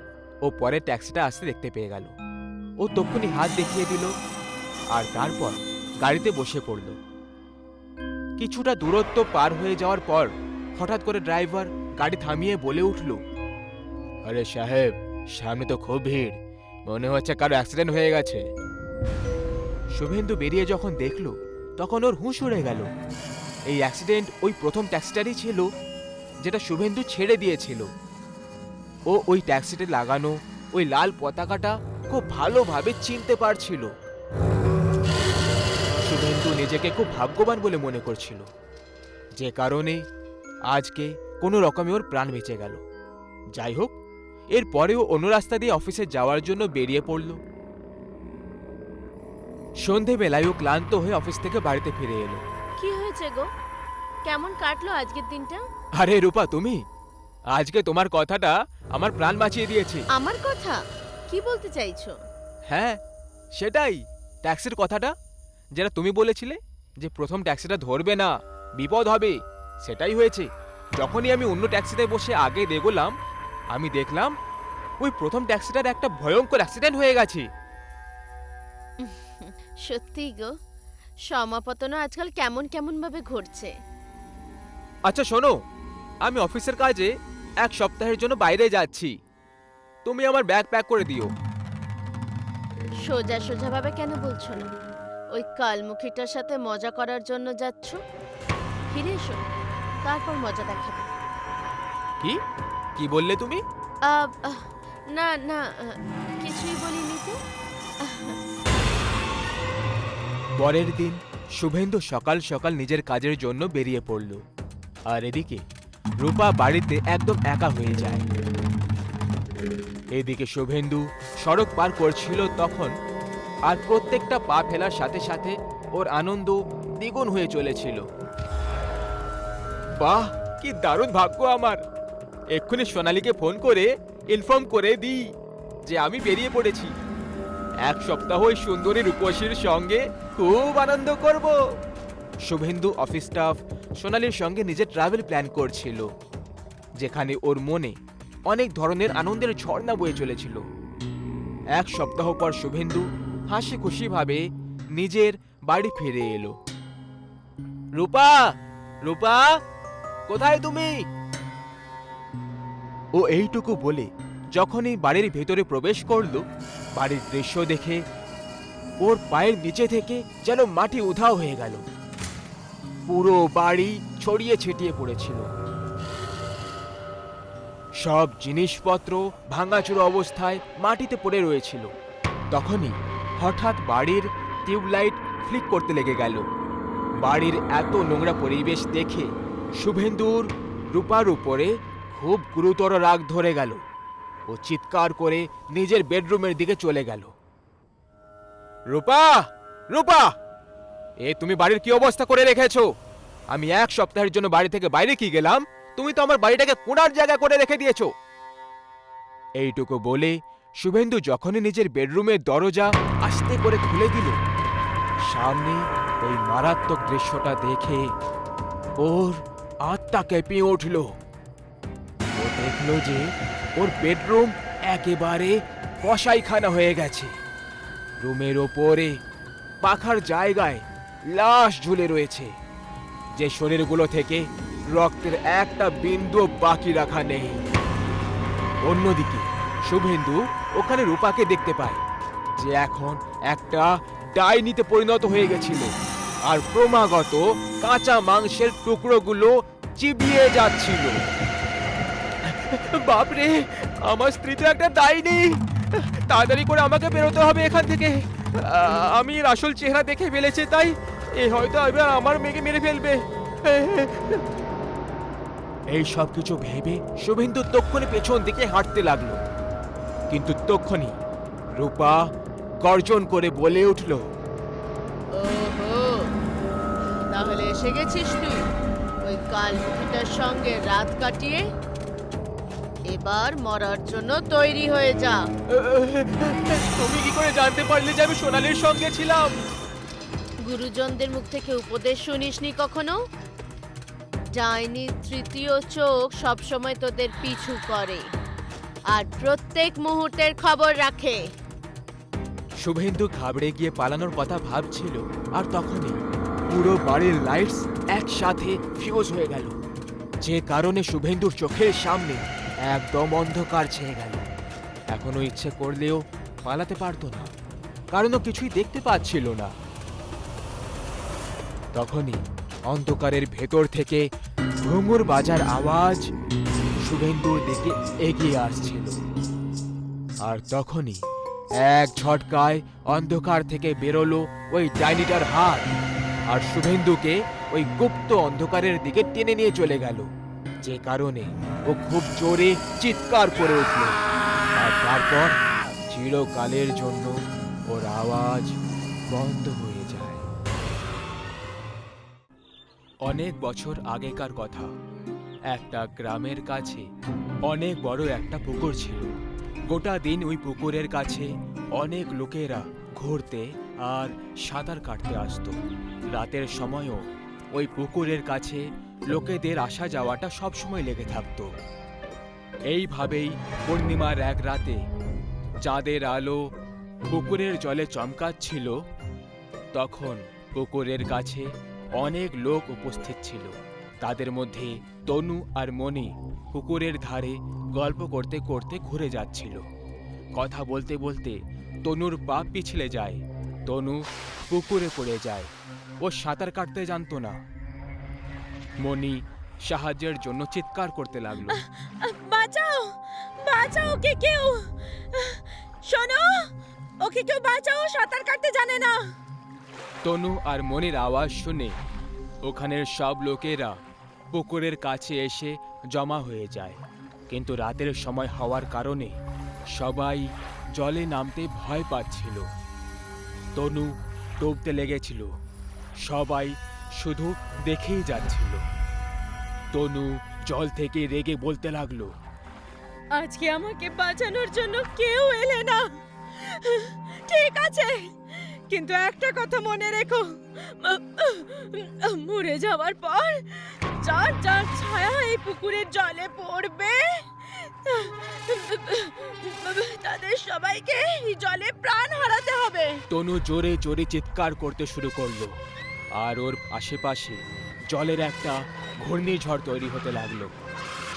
ও পরের ট্যাক্সিটা আসতে দেখতে পেয়ে গেল। ও তক্ষুনি হাত দেখিয়ে দিল আর তারপর গাড়িতে বসে পড়ল। কিছুটা দূরত্ব পার হয়ে যাওয়ার পর হঠাৎ করে ড্রাইভার গাড়ি থামিয়ে বলে উঠল, আরে সাহেব, সামনে তো খুব ভিড়, মনে হচ্ছে কারো অ্যাক্সিডেন্ট হয়ে গেছে। শুভেন্দু বেরিয়ে যখন দেখল তখন ওর হুঁশ উড়ে গেল। এই অ্যাক্সিডেন্ট ওই প্রথম ট্যাক্সিটারই ছিল, যেটা শুভেন্দু ছেড়ে দিয়েছিল। ও ওই ট্যাক্সিতে লাগানো ওই লাল পতাকাটা খুব ভালোভাবে চিনতে পারছিল। শুভেন্দু নিজেকে খুব ভাগ্যবান বলে মনে করছিল, যে কারণে আজকে কোনো রকমে ওর প্রাণ বেঁচে গেল। যাই হোক, এরপরেও অন্য রাস্তা দিয়ে অফিসে যাওয়ার জন্য বেরিয়ে পড়ল। সন্ধেবেলায় ও ক্লান্ত হয়ে অফিস থেকে বাড়িতে ফিরে এলো। কি হয়েছে গো? কেমন কাটলো আজকের দিনটা? আরে রূপা, তুমি? আজকে তোমার কথাটা আমার প্রাণ বাঁচিয়ে দিয়েছে। আমার কথা? কি বলতে চাইছো? হ্যাঁ, সেটাই, ট্যাক্সির কথাটা, যেটা তুমি বলেছিলে যে প্রথম ট্যাক্সিটা ধরবে না, বিপদ হবে, সেটাই হয়েছে। যখনই আমি অন্য ট্যাক্সিতে বসে আগে এগোলাম, আমি দেখলাম ওই প্রথম ট্যাক্সিটার একটা ভয়ঙ্কর অ্যাক্সিডেন্ট হয়ে গেছে। সত্যি গো, সমাপতনও আজকাল কেমন কেমন ভাবে ঘটছে। আচ্ছা শোনো, আমি অফিসের কাজে এক সপ্তাহের জন্য বাইরে যাচ্ছি, তুমি আমার ব্যাগ প্যাক করে দিও। সোজা সোজা ভাবে কেন বলছো না? ওই কালমুখীটার সাথে মজা করার জন্য যাচ্ছ? ফিরে এসো, তারপর মজা দেখাবে। কি কি বললে তুমি? না না, কিছুই বলিনি তো। পরের দিন শুভেন্দু সকাল সকাল নিজের কাজের জন্য বেরিয়ে পড়ল, আর এদিকে রূপা বাড়িতে একদম একা হয়ে যায়। এদিকে শুভেন্দু সড়ক পার করছিল তখন, আর প্রত্যেকটা পা ফেলার সাথে সাথে ওর আনন্দ দ্বিগুণ হয়ে চলেছিল। বাহ, কি দারুণ ভাগ্য আমার! এক্ষুনি সোনালীকে ফোন করে ইনফর্ম করে দিই যে আমি বেরিয়ে পড়েছি। এক সপ্তাহ ওই সুন্দরী রূপসীর সঙ্গে খুব আনন্দ করব। শুভেন্দু অফিস স্টাফ সোনালীর সঙ্গে নিজের ট্রাভেল প্ল্যান করছিল, যেখানে ওর মনে অনেক ধরনের আনন্দের ঝর্ণা বয়ে চলেছিল। এক সপ্তাহ পর শুভেন্দু হাসি খুশি ভাবে নিজের বাড়ি ফিরে এলো। রূপা, রূপা, কোথায় তুমি? ও এইটুকু বলে যখনই বাড়ির ভেতরে প্রবেশ করলো, বাড়ির দৃশ্য দেখে ওর পায়ের নিচে থেকে যেন মাটি উধাও হয়ে গেল। পুরো বাড়ি ছড়িয়ে ছিটিয়ে পড়েছিল, সব জিনিসপত্র ভাঙাচুরো অবস্থায় মাটিতে পড়ে রয়েছিল। তখনই হঠাৎ বাড়ির টিউবলাইট ফ্লিক করতে লেগে গেল। বাড়ির এত নোংরা পরিবেশ দেখে শুভেন্দুর রূপার উপরে খুব গুরুতর রাগ ধরে গেল। ও চিৎকার করে নিজের বেডরুমের দিকে চলে গেল। রূপা, রূপা, এ তুমি বাড়ির কি অবস্থা করে রেখেছো? আমি এক সপ্তাহের জন্য বাড়ি থেকে বাইরে কি গেলাম, তুমি তো আমার বাড়িটাকে কোণার জায়গা করে রেখে দিয়েছো। এইটুকু বলে শুভেন্দু যখনই নিজের বেডরুমের দরজা আস্তে করে খুলে দিল, সামনে ওই মারাত্মক দৃশ্যটা দেখে ওর আত্মা কেঁপে উঠল। ও দেখল যে ওর বেডরুম একেবারে কসাইখানা হয়ে গেছে। রুমের ওপরে পাখার জায়গায় লাশ ঝুলে রয়েছে, যে শরীরগুলো থেকে রক্তের একটা বিন্দু বাকি রাখা নেই। অন্যদিকে শুভেন্দু ওখানে রূপাকে দেখতে পায়, যে এখন একটা ডাইনিতে পরিণত হয়ে গেছিল আর ক্রমাগত কাঁচা মাংসের টুকরোগুলো চিবিয়ে যাচ্ছিল। বাপরে, আমার স্ত্রী তো একটা ডাইনি! তাড়াতাড়ি করে আমাকে বেরোতে হবে এখান থেকে। আমি এর আসল চেহারা দেখে ফেলেছি, তাই এ হয়তো এবার আমার মেয়েকে মেরে ফেলবে। এই সব কিছু ভেবে শুভেন্দু তক্ষণি পেছন দিকে হাঁটতে লাগলো, কিন্তু তক্ষণি রূপা গর্জন করে বলে উঠল, ওহো, তাহলে এসে গেছিস তুই ওই কালমুখিটার সঙ্গে রাত কাটিয়ে? এবার মরার জন্য তৈরি হয়ে যা। তুমি কি করে জানতে পারলে যে আমি সোনালীর সঙ্গে ছিলাম? গুরুজনদের মুখ থেকে উপদেশ শুনিসনি কখনো? ডাইনির তৃতীয় চোখ সবসময় তোদের পিছু করে আর প্রত্যেক মুহূর্তের খবর রাখে। শুভেন্দু ঘাবড়ে গিয়ে পালানোর কথা ভাবছিল, আর তখনই পুরো বাড়ির লাইটস একসাথে ফিউজ হয়ে গেল, যে কারণে শুভেন্দুর চোখের সামনে একদম অন্ধকার ছেয়ে গেল। এখনো ইচ্ছে করলেও পালাতে পারতো না, কারণ ও কিছুই দেখতে পাচ্ছিল না। তখনই অন্ধকারের ভেতর থেকে ঘুঙুর বাজার আওয়াজ শুভেন্দুর দিকে এগিয়ে আসছিল, আর তখনই এক ঝটকায় অন্ধকার থেকে বেরোলো ওই ডাইনিটার হাত, আর শুভেন্দুকে ওই গুপ্ত অন্ধকারের দিকে টেনে নিয়ে চলে গেল, যে কারণে ও খুব জোরে চিৎকার করে উঠল, আর তারপর চিরকালের জন্য ওর আওয়াজ বন্ধ হয়ে যায়। অনেক বছর আগেকার কথা, একটা গ্রামের কাছে অনেক বড় একটা পুকুর ছিল। গোটা দিন ওই পুকুরের কাছে অনেক লোকেরা ঘুরতে আর সাঁতার কাটতে আসতো। রাতের সময়ও ওই পুকুরের কাছে লোকেদের আসা যাওয়াটা সবসময় লেগে থাকতো। এইভাবেই পূর্ণিমার এক রাতে চাঁদের আলো পুকুরের জলে চমকাচ্ছিল, তখন পুকুরের কাছে অনেক লোক উপস্থিত ছিল। তাদের মধ্যে তনু আর মণি পুকুরের ধারে গল্প করতে করতে ঘুরে যাচ্ছিল। কথা বলতে বলতে তনুর পা পিছলে যায়, তনু পুকুরে পড়ে যায়। ও সাঁতার কাটতে জানতো না। মণি সাহায্যের জন্য চিৎকার করতে লাগলো, বাঁচাও, বাঁচাও, ওকে কেউ! শোনো, ওকে কেউ বাঁচাও, সাঁতার কাটতে জানে না। তনু আর মনির আওয়াজ শুনে ওখানের সব লোকেরা পুকুরের কাছে এসে জমা হয়ে যায়, কিন্তু রাতের সময় হওয়ার কারণে সবাই জলে নামতে ভয় পাচ্ছিল। তনু ডুবতে লেগেছিল, সবাই শুধু দেখেই যাচ্ছিল। তনু জল থেকে রেগে বলতে লাগলো, আজকে আমাকে বাঁচানোর জন্য কেউ এলে না, ঠিক আছে, কিন্তু একটা কথা মনে রেখো, মরে যাওয়ার পর যার যার ছায়া এই পুকুরের জলে পড়বে তাদের সবাইকে এই জলে প্রাণ হারাতে হবে। তনু জোরে জোরে চিৎকার করতে শুরু করলো, আর ওর আশেপাশে জলের একটা ঘূর্ণিঝড় তৈরি হতে লাগলো।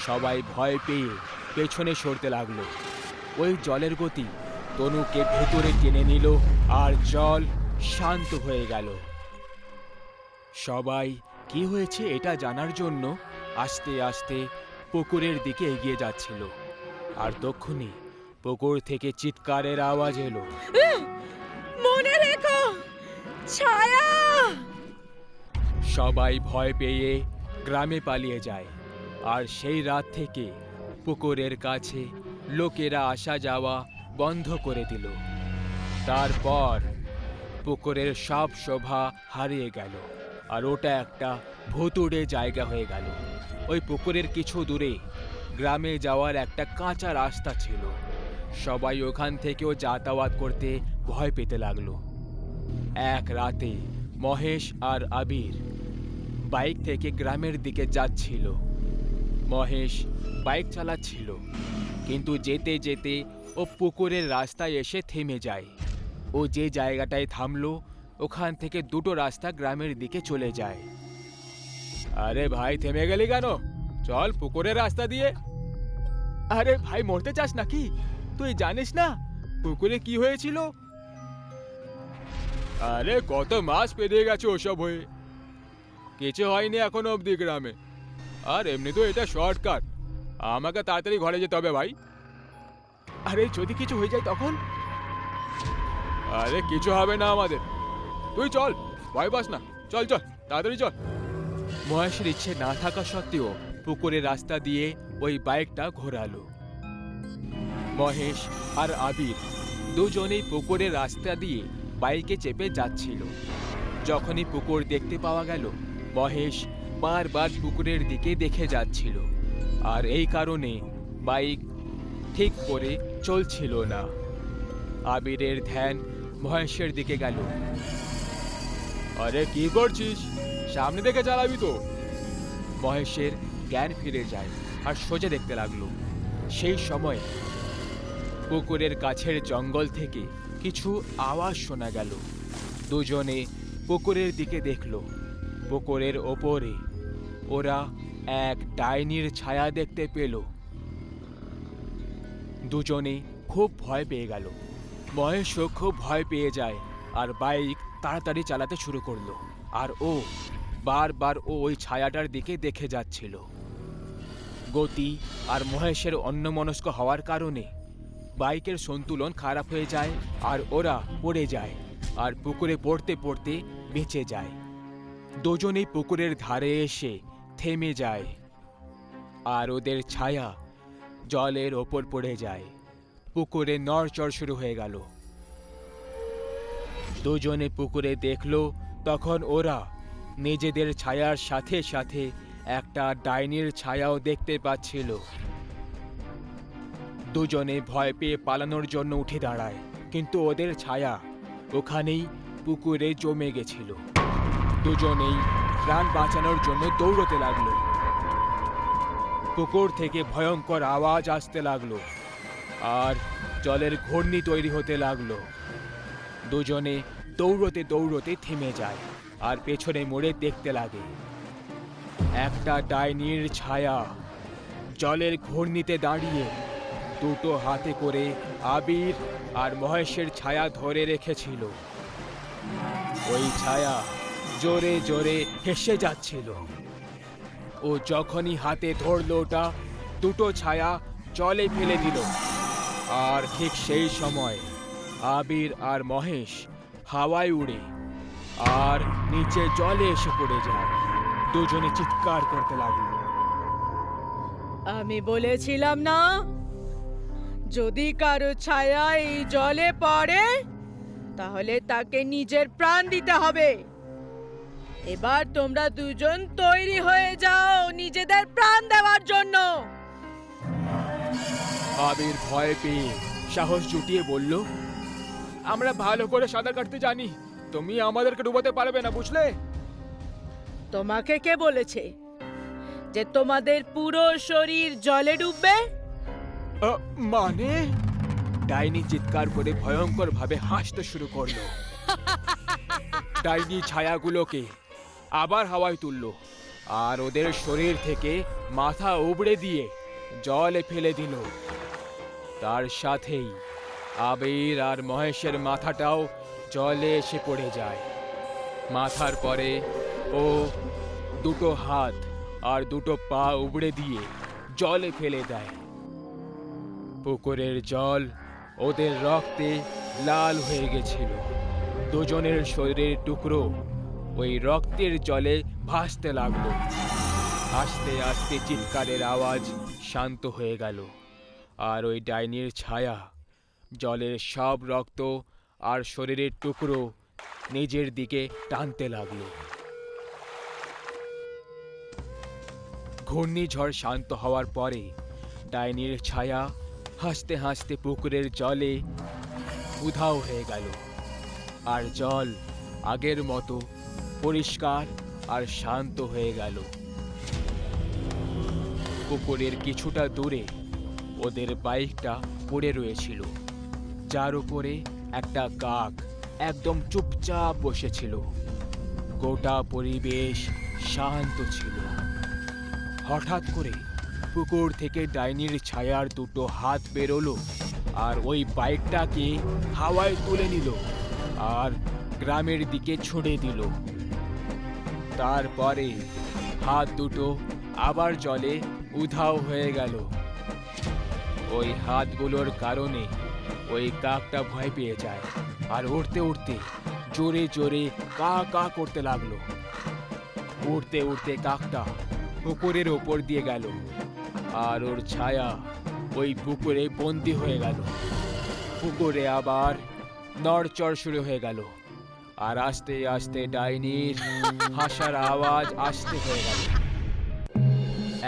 সবাই ভয় পেয়ে পেছনে সরতে লাগলো। ওই জলের গতি তনুকে ভেতরে টেনে নিল, আর জল শান্ত হয়ে গেল। সবাই কি হয়েছে এটা জানার জন্য আস্তে আস্তে পুকুরের দিকে এগিয়ে যাচ্ছিল। আর তক্ষুনি পুকুর থেকে চিৎকারের আওয়াজ এলো। মনে রেখো, ছায়া। সবাই ভয় পেয়ে গ্রামে পালিয়ে যায়, আর সেই রাত থেকে পুকুরের কাছে লোকেরা আসা যাওয়া বন্ধ করে দিল। তারপর পুকুরের সব শোভা হারিয়ে গেল, আর ওটা একটা ভুতুড়ে জায়গা হয়ে গেল। ওই পুকুরের কিছু দূরে গ্রামে যাওয়ার একটা কাঁচা রাস্তা ছিল। সবাই ওখান থেকেও যাতায়াত করতে ভয় পেতে লাগলো। এক রাতে মহেশ আর আবির বাইক থেকে গ্রামের দিকে যাচ্ছিল। মহেশ বাইক চালাচ্ছিল, কিন্তু যেতে যেতে ও পুকুরের রাস্তায় এসে থেমে যায়। ও যে জায়গাটায় থামলো ওখান থেকে দুটো রাস্তা গ্রামের দিকে চলে যায়। আরে ভাই, থেমে গেলি কেন? চল পুকুরের রাস্তা দিয়ে। আরে ভাই, মরতে চাস নাকি? তুই জানিস না পুকুরে কি হয়েছিল? আরে কত মাস পেরিয়ে গেছে ওসব হয়ে, কিছু হয়নি এখনো অবধি গ্রামে। আর এমনি তো এটা শর্টকাট, আমাকে তাড়াতাড়ি ঘরে যেতে হবে ভাই। আরে যদি কিছু হয়ে যায় তখন? আরে কিছু হবে না আমাদের, তুই চল, ভয় পাস না, চল চল তাড়াতাড়ি চল। মহেশের ইচ্ছে না থাকা সত্ত্বেও পুকুরের রাস্তা দিয়ে ওই বাইকটা ঘোরালো। মহেশ আর আবির দুজনেই পুকুরের রাস্তা দিয়ে বাইকে চেপে যাচ্ছিল। যখনই পুকুর দেখতে পাওয়া গেল, মহেশ বারবার পুকুরের দিকে দেখে যাচ্ছিল, আর এই কারণে বাইক ঠিক করে চলছিল না। আবিরের ধ্যান মহেশের দিকে গেল। আরে কি করছিস? সামনে দেখে চালাবি তো। মহেশের জ্ঞান ফিরে যায় আর সোজা দেখতে লাগলো। সেই সময় পুকুরের কাছের জঙ্গল থেকে কিছু আওয়াজ শোনা গেল। দুজনে পুকুরের দিকে দেখলো। পুকুরের ওপরে ওরা এক ডাইনির ছায়া দেখতে পেল। দুজনে খুব ভয় পেয়ে গেল। মহেশও খুব ভয় পেয়ে যায় আর বাইক তাড়াতাড়ি চালাতে শুরু করলো। আর ও বারবার ওই ছায়াটার দিকে দেখে যাচ্ছিল। গতি আর মহেশের অন্যমনস্ক হওয়ার কারণে বাইকের সন্তুলন খারাপ হয়ে যায়, আর ওরা পড়ে যায়, আর পুকুরে পড়তে পড়তে বেঁচে যায়। দুজনেই পুকুরের ধারে এসে থেমে যায়, আর ওদের ছায়া জলের ওপর পড়ে যায়। পুকুরে নড়চড় শুরু হয়ে গেল। দুজনে পুকুরে দেখলো, তখন ওরা নিজেদের ছায়ার সাথে সাথে একটা ডাইনির ছায়াও দেখতে পাচ্ছিল। দুজনে ভয় পেয়ে পালানোর জন্য উঠে দাঁড়ায়, কিন্তু ওদের ছায়া ওখানেই পুকুরে জমে গেছিল। দুজনেই প্রাণ বাঁচানোর জন্য দৌড়তে লাগলো। পুকুর থেকে ভয়ঙ্কর আওয়াজ আসতে লাগলো, আর জলের ঘূর্ণি তৈরি হতে লাগলো। দুজনে দৌড়তে দৌড়তে থেমে যায়, আর পেছনে মুড়ে দেখতে লাগে একটা ডাইনির ছায়া জলের ঘূর্ণিতে দাঁড়িয়ে দুটো হাতে করে আবির আর মহেশের ছায়া ধরে রেখেছিল। ওই ছায়া জোরে জোরে হেসে যাচ্ছিল। ও যখনই হাতে ধরল ওটা, দুটো ছায়া জলে ফেলে দিল। আর ঠিক সেই সময় আবির আর মহেশ হাওয়ায় উড়ে আর নিচে জলে এসে পড়ে যায়। দুজনে চিৎকার করতে লাগলো। আমি বলেছিলাম না, যদি কারো ছায়া এই জলে পড়ে তাহলে তাকে নিজের প্রাণ দিতে হবে। এবার তোমরা দুজন তৈরি হয়ে যাও নিজেদের প্রাণ দেওয়ার জন্য। আবির ভয় পেয়ে সাহস জুটিয়ে বলল, আমরা ভালো করে সাঁতার কাটতে জানি, তুমি আমাদেরকে ডুবাতে পারবে না, বুঝলে? তোমাকে কে বলেছে যে তোমাদের পুরো শরীর জলে ডুববে? মানে? ডাইনি চিৎকার করে ভয়ঙ্কর ভাবে হাসতে শুরু করলো। ডাইনি ছায়াগুলোকে আবার হাওয়ায় তুললো আর ওদের শরীর থেকে মাথা উবড়ে দিয়ে জলে ফেলে দিল। তার সাথেই আবির আর মহেশের মাথাটাও জলে এসে পড়ে যায়। মাথার পরে ও দুটো হাত আর দুটো পা উবড়ে দিয়ে জলে ফেলে দেয়। পুকুরের জল ওদের রক্তে লাল হয়ে গেছিল। দুজনের শরীরের টুকরো ওই রক্তের জলে ভাসতে লাগলো। আস্তে আস্তে চিৎকারের আওয়াজ শান্ত হয়ে গেল আর ওই ডাইনির ছায়া জলের সব রক্ত আর শরীরের টুকরো নিজের দিকে টানতে লাগলো। ঘূর্ণিঝড় শান্ত হওয়ার পরে ডাইনির ছায়া হাসতে হাসতে পুকুরের জলে উধাও হয়ে গেল আর জল আগের মতো পরিষ্কার আর শান্ত হয়ে গেল। পুকুরের কিছুটা দূরে ওদের বাইকটা পড়ে রয়েছিল, যার উপরে একটা কাক একদম চুপচাপ বসেছিল। গোটা পরিবেশ শান্ত ছিল। হঠাৎ করে পুকুর থেকে ডাইনির ছায়ার দুটো হাত বেরোলো আর ওই বাইকটাকে হাওয়ায় তুলে নিল আর গ্রামের দিকে ছুঁড়ে দিল। তারপরে হাত দুটো আবার জলে উধাও হয়ে গেল। ওই হাতগুলোর কারণে ওই কাকটা ভয় পেয়ে যায় আর উড়তে উড়তে জোরে জোরে কা কা করতে লাগলো। উড়তে উড়তে কাকটা পুকুরের ওপর দিয়ে গেল আর ওর ছায়া ওই পুকুরে বন্দি হয়ে গেল। পুকুরে আবার নড়চড় শুরু হয়ে গেল আর আস্তে আস্তে ডাইনির হাসার আওয়াজ আসতে হয়ে গেল।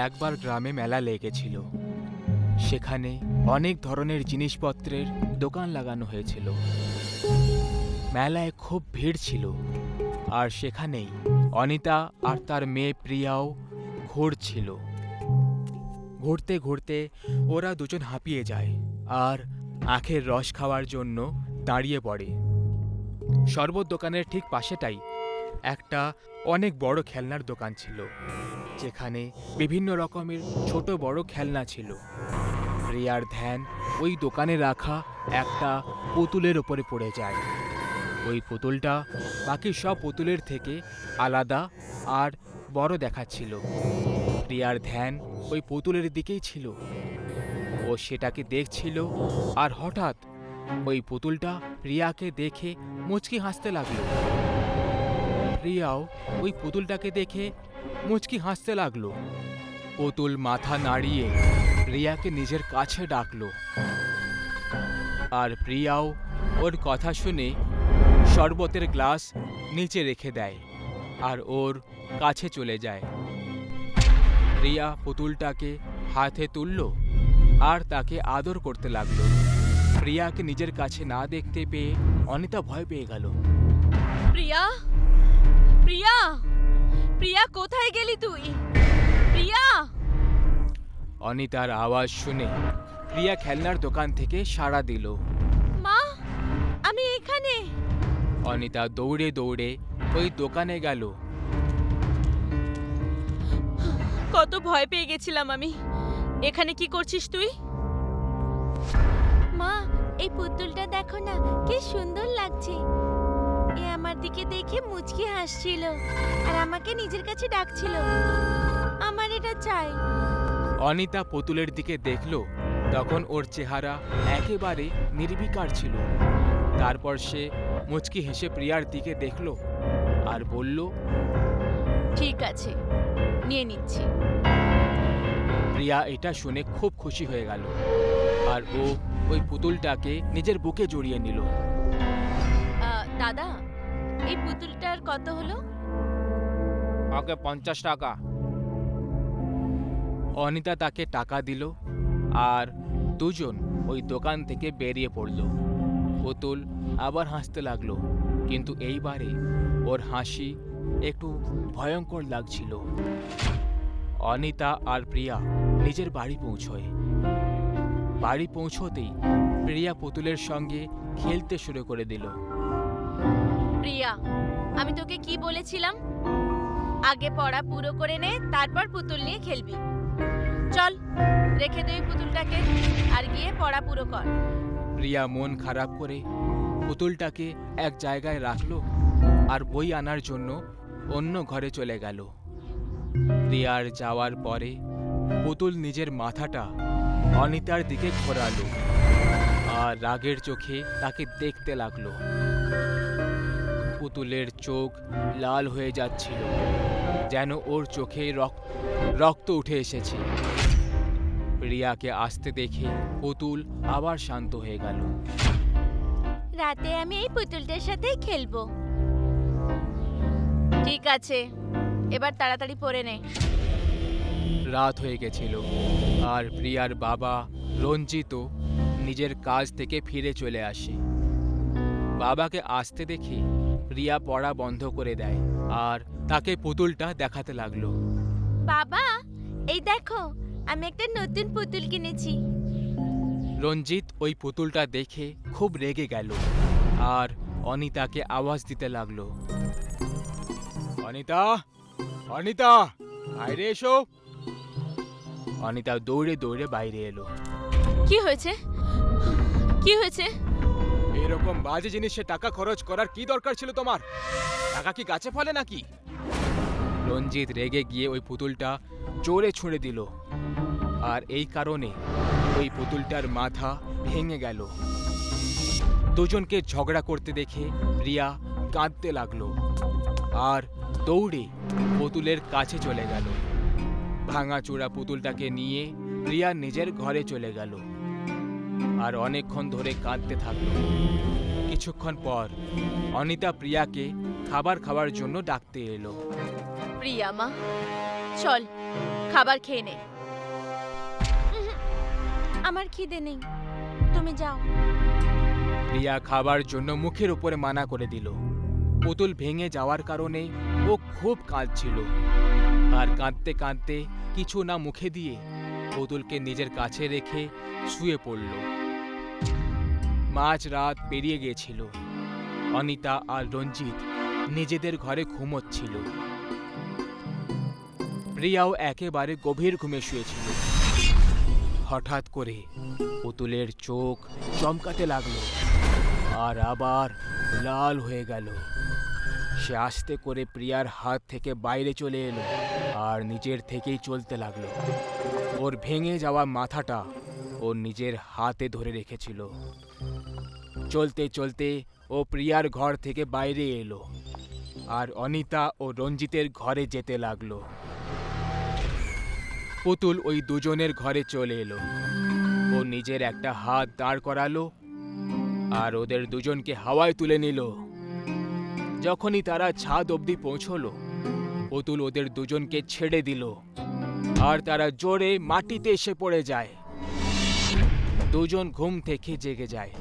একবার গ্রামে মেলা লেগেছিল। সেখানে অনেক ধরনের জিনিসপত্রের দোকান লাগানো হয়েছিল। মেলায় খুব ভিড় ছিল আর সেখানেই অনিতা আর তার মেয়ে প্রিয়াও ঘুরছিল। ঘুরতে ঘুরতে ওরা দুজন হাঁপিয়ে যায় আর আখের রস খাওয়ার জন্য দাঁড়িয়ে পড়ে। শরবত দোকানের ঠিক পাশেটাই একটা অনেক বড় খেলনার দোকান ছিল, যেখানে বিভিন্ন রকমের ছোট বড় খেলনা ছিল। প্রিয়ার ধ্যান ওই দোকানে রাখা একটা পুতুলের ওপরে পড়ে যায়। ওই পুতুলটা বাকি সব পুতুলের থেকে আলাদা আর বড় দেখাচ্ছিল। প্রিয়ার ধ্যান ওই পুতুলের দিকেই ছিল। ও সেটাকে দেখছিল আর হঠাৎ ওই পুতুলটা প্রিয়াকে দেখে মুচকি হাসতে লাগলো। প্রিয়াও ওই পুতুলটাকে দেখে মুচকি হাসতে লাগলো। পুতুল মাথা নাড়িয়ে প্রিয়াকে নিজের কাছে ডাকলো আর প্রিয়াও ওর কথা শুনে শরবতের গ্লাস নিচে রেখে দেয় আর ওর কাছে চলে যায়। প্রিয়া পুতুলটাকে হাতে তুলল আর তাকে আদর করতে লাগলো। প্রিয়াকে নিজের কাছে না দেখতে পেয়ে অনিতা ভয় পেয়ে গেল। প্রিয়া, প্রিয়া, প্রিয়া, কোথায় গেলি তুই? প্রিয়া! অনিতার আওয়াজ শুনে প্রিয়া খেলনার দোকান থেকে সাড়া দিল। মা, আমি এখানে। অনিতা দৌড়ে দৌড়ে ওই দোকানে গেল। কত ভয় পেয়ে গেছিলাম আমি। এখানে কি করছিস তুই? মা, এই পুতুলটা দেখো না, কি সুন্দর লাগছে। এ আমার দিকে দেখে মুচকি হাসছিল আর আমাকে নিজের কাছে ডাকছিল। আমার এটা চাই। অনিতা পুতুলের দিকে দেখল, তখন ওর চেহারা একেবারে নির্বিকার ছিল। তারপর সে মুচকি হেসে প্রিয়ার দিকে দেখল আর বলল, ঠিক আছে, নিয়ে নিচ্ছি। প্রিয়া এটা শুনে খুব খুশি হয়ে গেল আর ও ওই পুতুলটাকে নিজের বুকে জড়িয়ে নিল। দাদা, এই পুতুলটার কত হলো? ওকে 50 টাকা। অনিতা তাকে টাকা দিল আর দুজন ওই দোকান থেকে বেরিয়ে পড়ল। পুতুল আবার হাসতে লাগলো, কিন্তু এইবারে ওর হাসি একটু ভয়ঙ্কর লাগছিল। অনিতা আর প্রিয়া নিজের বাড়ি পৌঁছয়। বাড়ি পৌঁছতেই প্রিয়া পুতুলের সঙ্গে খেলতে শুরু করে দিল। প্রিয়া, আমি তোকে কি বলেছিলাম? আগে পড়া পুরো করে নে, তারপর পুতুল নিয়ে খেলবি। চল, রেখে দে ওই পুতুলটাকে আর গিয়ে পড়া পুরো কর। প্রিয়া মন খারাপ করে পুতুলটাকে এক জায়গায় রাখলো আর বই আনার জন্য অন্য ঘরে চলে গেল। প্রিয়ার যাওয়ার পরে পুতুল নিজের মাথাটা অনিতার দিকে ঘোরালো আর রাগের চোখে তাকে দেখতে লাগলো। পুতুলের চোখ লাল হয়ে যাচ্ছিল, যেন ওর চোখে রক্ত উঠে এসেছে। প্রিয়াকে আসতে দেখে পুতুল আবার শান্ত হয়ে গেল। রাতে আমি এই পুতুলটার সাথেই খেলবো। ঠিক আছে, এবার তাড়াতাড়ি পড়ে নে। রাত হয়ে গেছিল আর প্রিয়ার বাবা রঞ্জিত নিজের কাজ থেকে ফিরে চলে আসে। বাবাকে আসতে দেখে প্রিয়া পড়া বন্ধ করে দেয় আর তাকে পুতুলটা দেখাতে লাগলো। বাবা, এই দেখো, আমি একটা নতুন পুতুল কিনেছি। রঞ্জিত ওই পুতুলটা দেখে খুব রেগে গেল আর অনিতাকে আওয়াজ দিতে লাগলো, অনিতা, অনিতা, বাইরে এসো। অনিতা দৌড়ে দৌড়ে বাইরে এলো। কি হয়েছে? কি হয়েছে? এরকম বাজে জিনিসে টাকা খরচ করার কি দরকার ছিল তোমার? টাকা কি গাছে ফলে নাকি? রঞ্জিত রেগে গিয়ে ওই পুতুলটা জোরে ছুঁড়ে দিল আর এই কারণে ওই পুতুলটার মাথা ভেঙে গেল। দুজনকে ঝগড়া করতে দেখে প্রিয়া কাঁদতে লাগলো আর দৌড়ে পুতুলের কাছে চলে গেল। ভাঙাচোরা পুতুলটাকে নিয়ে প্রিয়া নিজের ঘরে চলে গেল আর অনেকক্ষণ ধরে কাঁদতে থাকলো। কিছুক্ষণ পর অনিতা প্রিয়াকে খাবার খাওয়ার জন্য ডাকতে এলো। প্রিয়া মা, চল খাবার খেয়ে নে। আমার খিদে নেই, তুমি যাও। প্রিয়া খাবার জন্য মুখের উপরে মানা করে দিল। পুতুল ভেঙে যাওয়ার কারণে ও খুব কাঁদছিল আর কাঁদতে কাঁদতে কিছু না মুখে দিয়ে পুতুলকে নিজের কাছে রেখে শুয়ে পড়ল। মাঝরাত পেরিয়ে গিয়েছিল। অনিতা আর রঞ্জিত নিজেদের ঘরে ঘুমোচ্ছিল। প্রিয়াও একেবারে গভীর ঘুমে শুয়েছিল। হঠাৎ করে পুতুলের চোখ চমকাতে লাগলো আর আবার লাল হয়ে গেল। সে আস্তে করে প্রিয়ার হাত থেকে বাইরে চলে এলো আর নিজের থেকেই চলতে লাগলো। ওর ভেঙে যাওয়া মাথাটা ওর নিজের হাতে ধরে রেখেছিল। চলতে চলতে ও প্রিয়ার ঘর থেকে বাইরে এলো আর অনিতা ও রঞ্জিতের ঘরে যেতে লাগলো। পুতুল ওই দুজনের ঘরে চলে এলো। ও নিজের একটা হাত দাঁড় করালো আর ওদের দুজনকে হাওয়ায় তুলে নিল। যখনই তারা ছাদ অবধি পৌঁছলো, পুতুল ওদের দুজনকে ছেড়ে দিল আর তারা জোরে মাটিতে এসে পড়ে যায়। দুজন ঘুম থেকে জেগে যায়।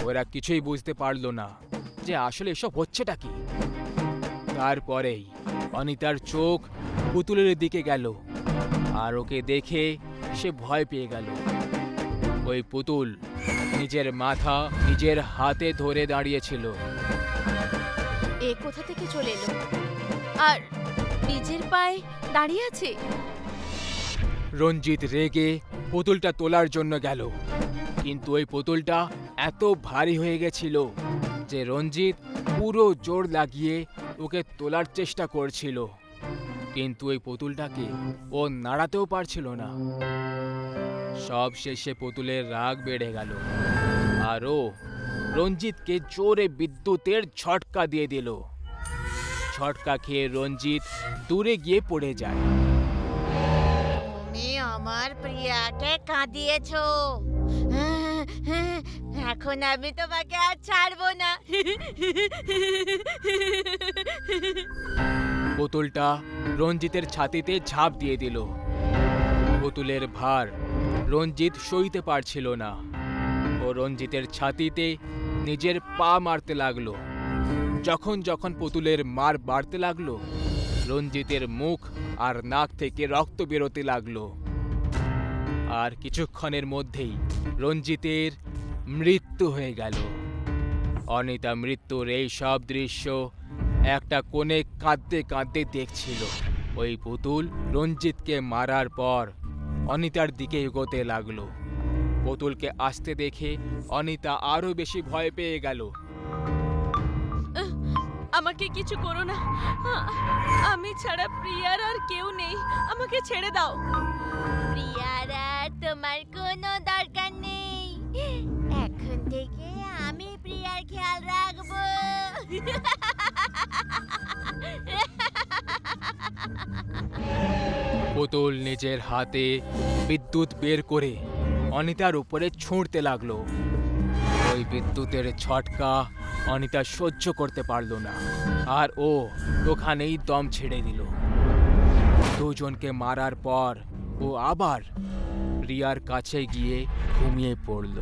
ওরা কিছুই বুঝতে পারলো না যে আসলে এসব হচ্ছেটা কি। তারপরেই অনিতার চোখ পুতুলের দিকে গেল আর ওকে দেখে সে ভয় পেয়ে গেল। ওই পুতুল নিজের মাথা নিজের হাতে ধরে দাঁড়িয়েছিল। এ কোথা থেকে চলে এলো আর নিজের পায়ে দাঁড়িয়ে আছে? রঞ্জিত রেগে পুতুলটা তোলার জন্য গেল, কিন্তু ওই পুতুলটা এত ভারী হয়ে গেছিল যে রঞ্জিত পুরো জোর লাগিয়ে ওকে তোলার চেষ্টা করছিল, কিন্তু ওই পুতুলটাকে ও নাড়াতেও পারছিল না। সব শেষে পুতুলের রাগ বেড়ে গেল আর ও রঞ্জিতকে জোরে বিদ্যুতের ঝটকা দিয়ে দিল। ঝটকা খেয়ে রঞ্জিত দূরে গিয়ে পড়ে যায়। তুমি আমার প্রিয়াকে কাঁদিয়েছো, এখন আমি তোমাকে আর ছাড়বো না। পুতুলটা রঞ্জিতের ছাতিতে ঝাঁপ দিয়ে দিল। পুতুলের ভার রঞ্জিত সইতে পারছিল না। ও রঞ্জিতের ছাতিতে নিজের পা মারতে লাগলো। যখন যখন পুতুলের মার বাড়তে লাগলো, রঞ্জিতের মুখ আর নাক থেকে রক্ত বেরোতে লাগলো। আর কিছুক্ষণের মধ্যেই রঞ্জিতের মৃত্যু হয়ে গেল। অনিতা মৃত্যুর এই সব দৃশ্য একটা কোণে কাঁদতে কাঁদতে দেখছিল। ওই পুতুল রঞ্জিতকে মারার পর অনিতার দিকে এগোতে লাগলো। পুতুলকে আসতে দেখে অনিতা আরো বেশি ভয় পেয়ে গেল। আমাকে কিছু করো না, আমি ছাড়া প্রিয়ার আর কেউ নেই, আমাকে ছেড়ে দাও। প্রিয়ার আর তোমার কোনো দরকার নেই, এখন থেকে আমি প্রিয়ার খেয়াল রাখবো। পুতুল নিজের হাতে বিদ্যুৎ বের করে অনিতার উপরে ছুঁড়তে লাগলো। ওই বিদ্যুতের ছটকা অনিতা সহ্য করতে পারল না, আর ও ওখানেই দম ছেড়ে দিল। দুজনকে মারার পর ও আবার প্রিয়ার কাছে গিয়ে ঘুমিয়ে পড়ল।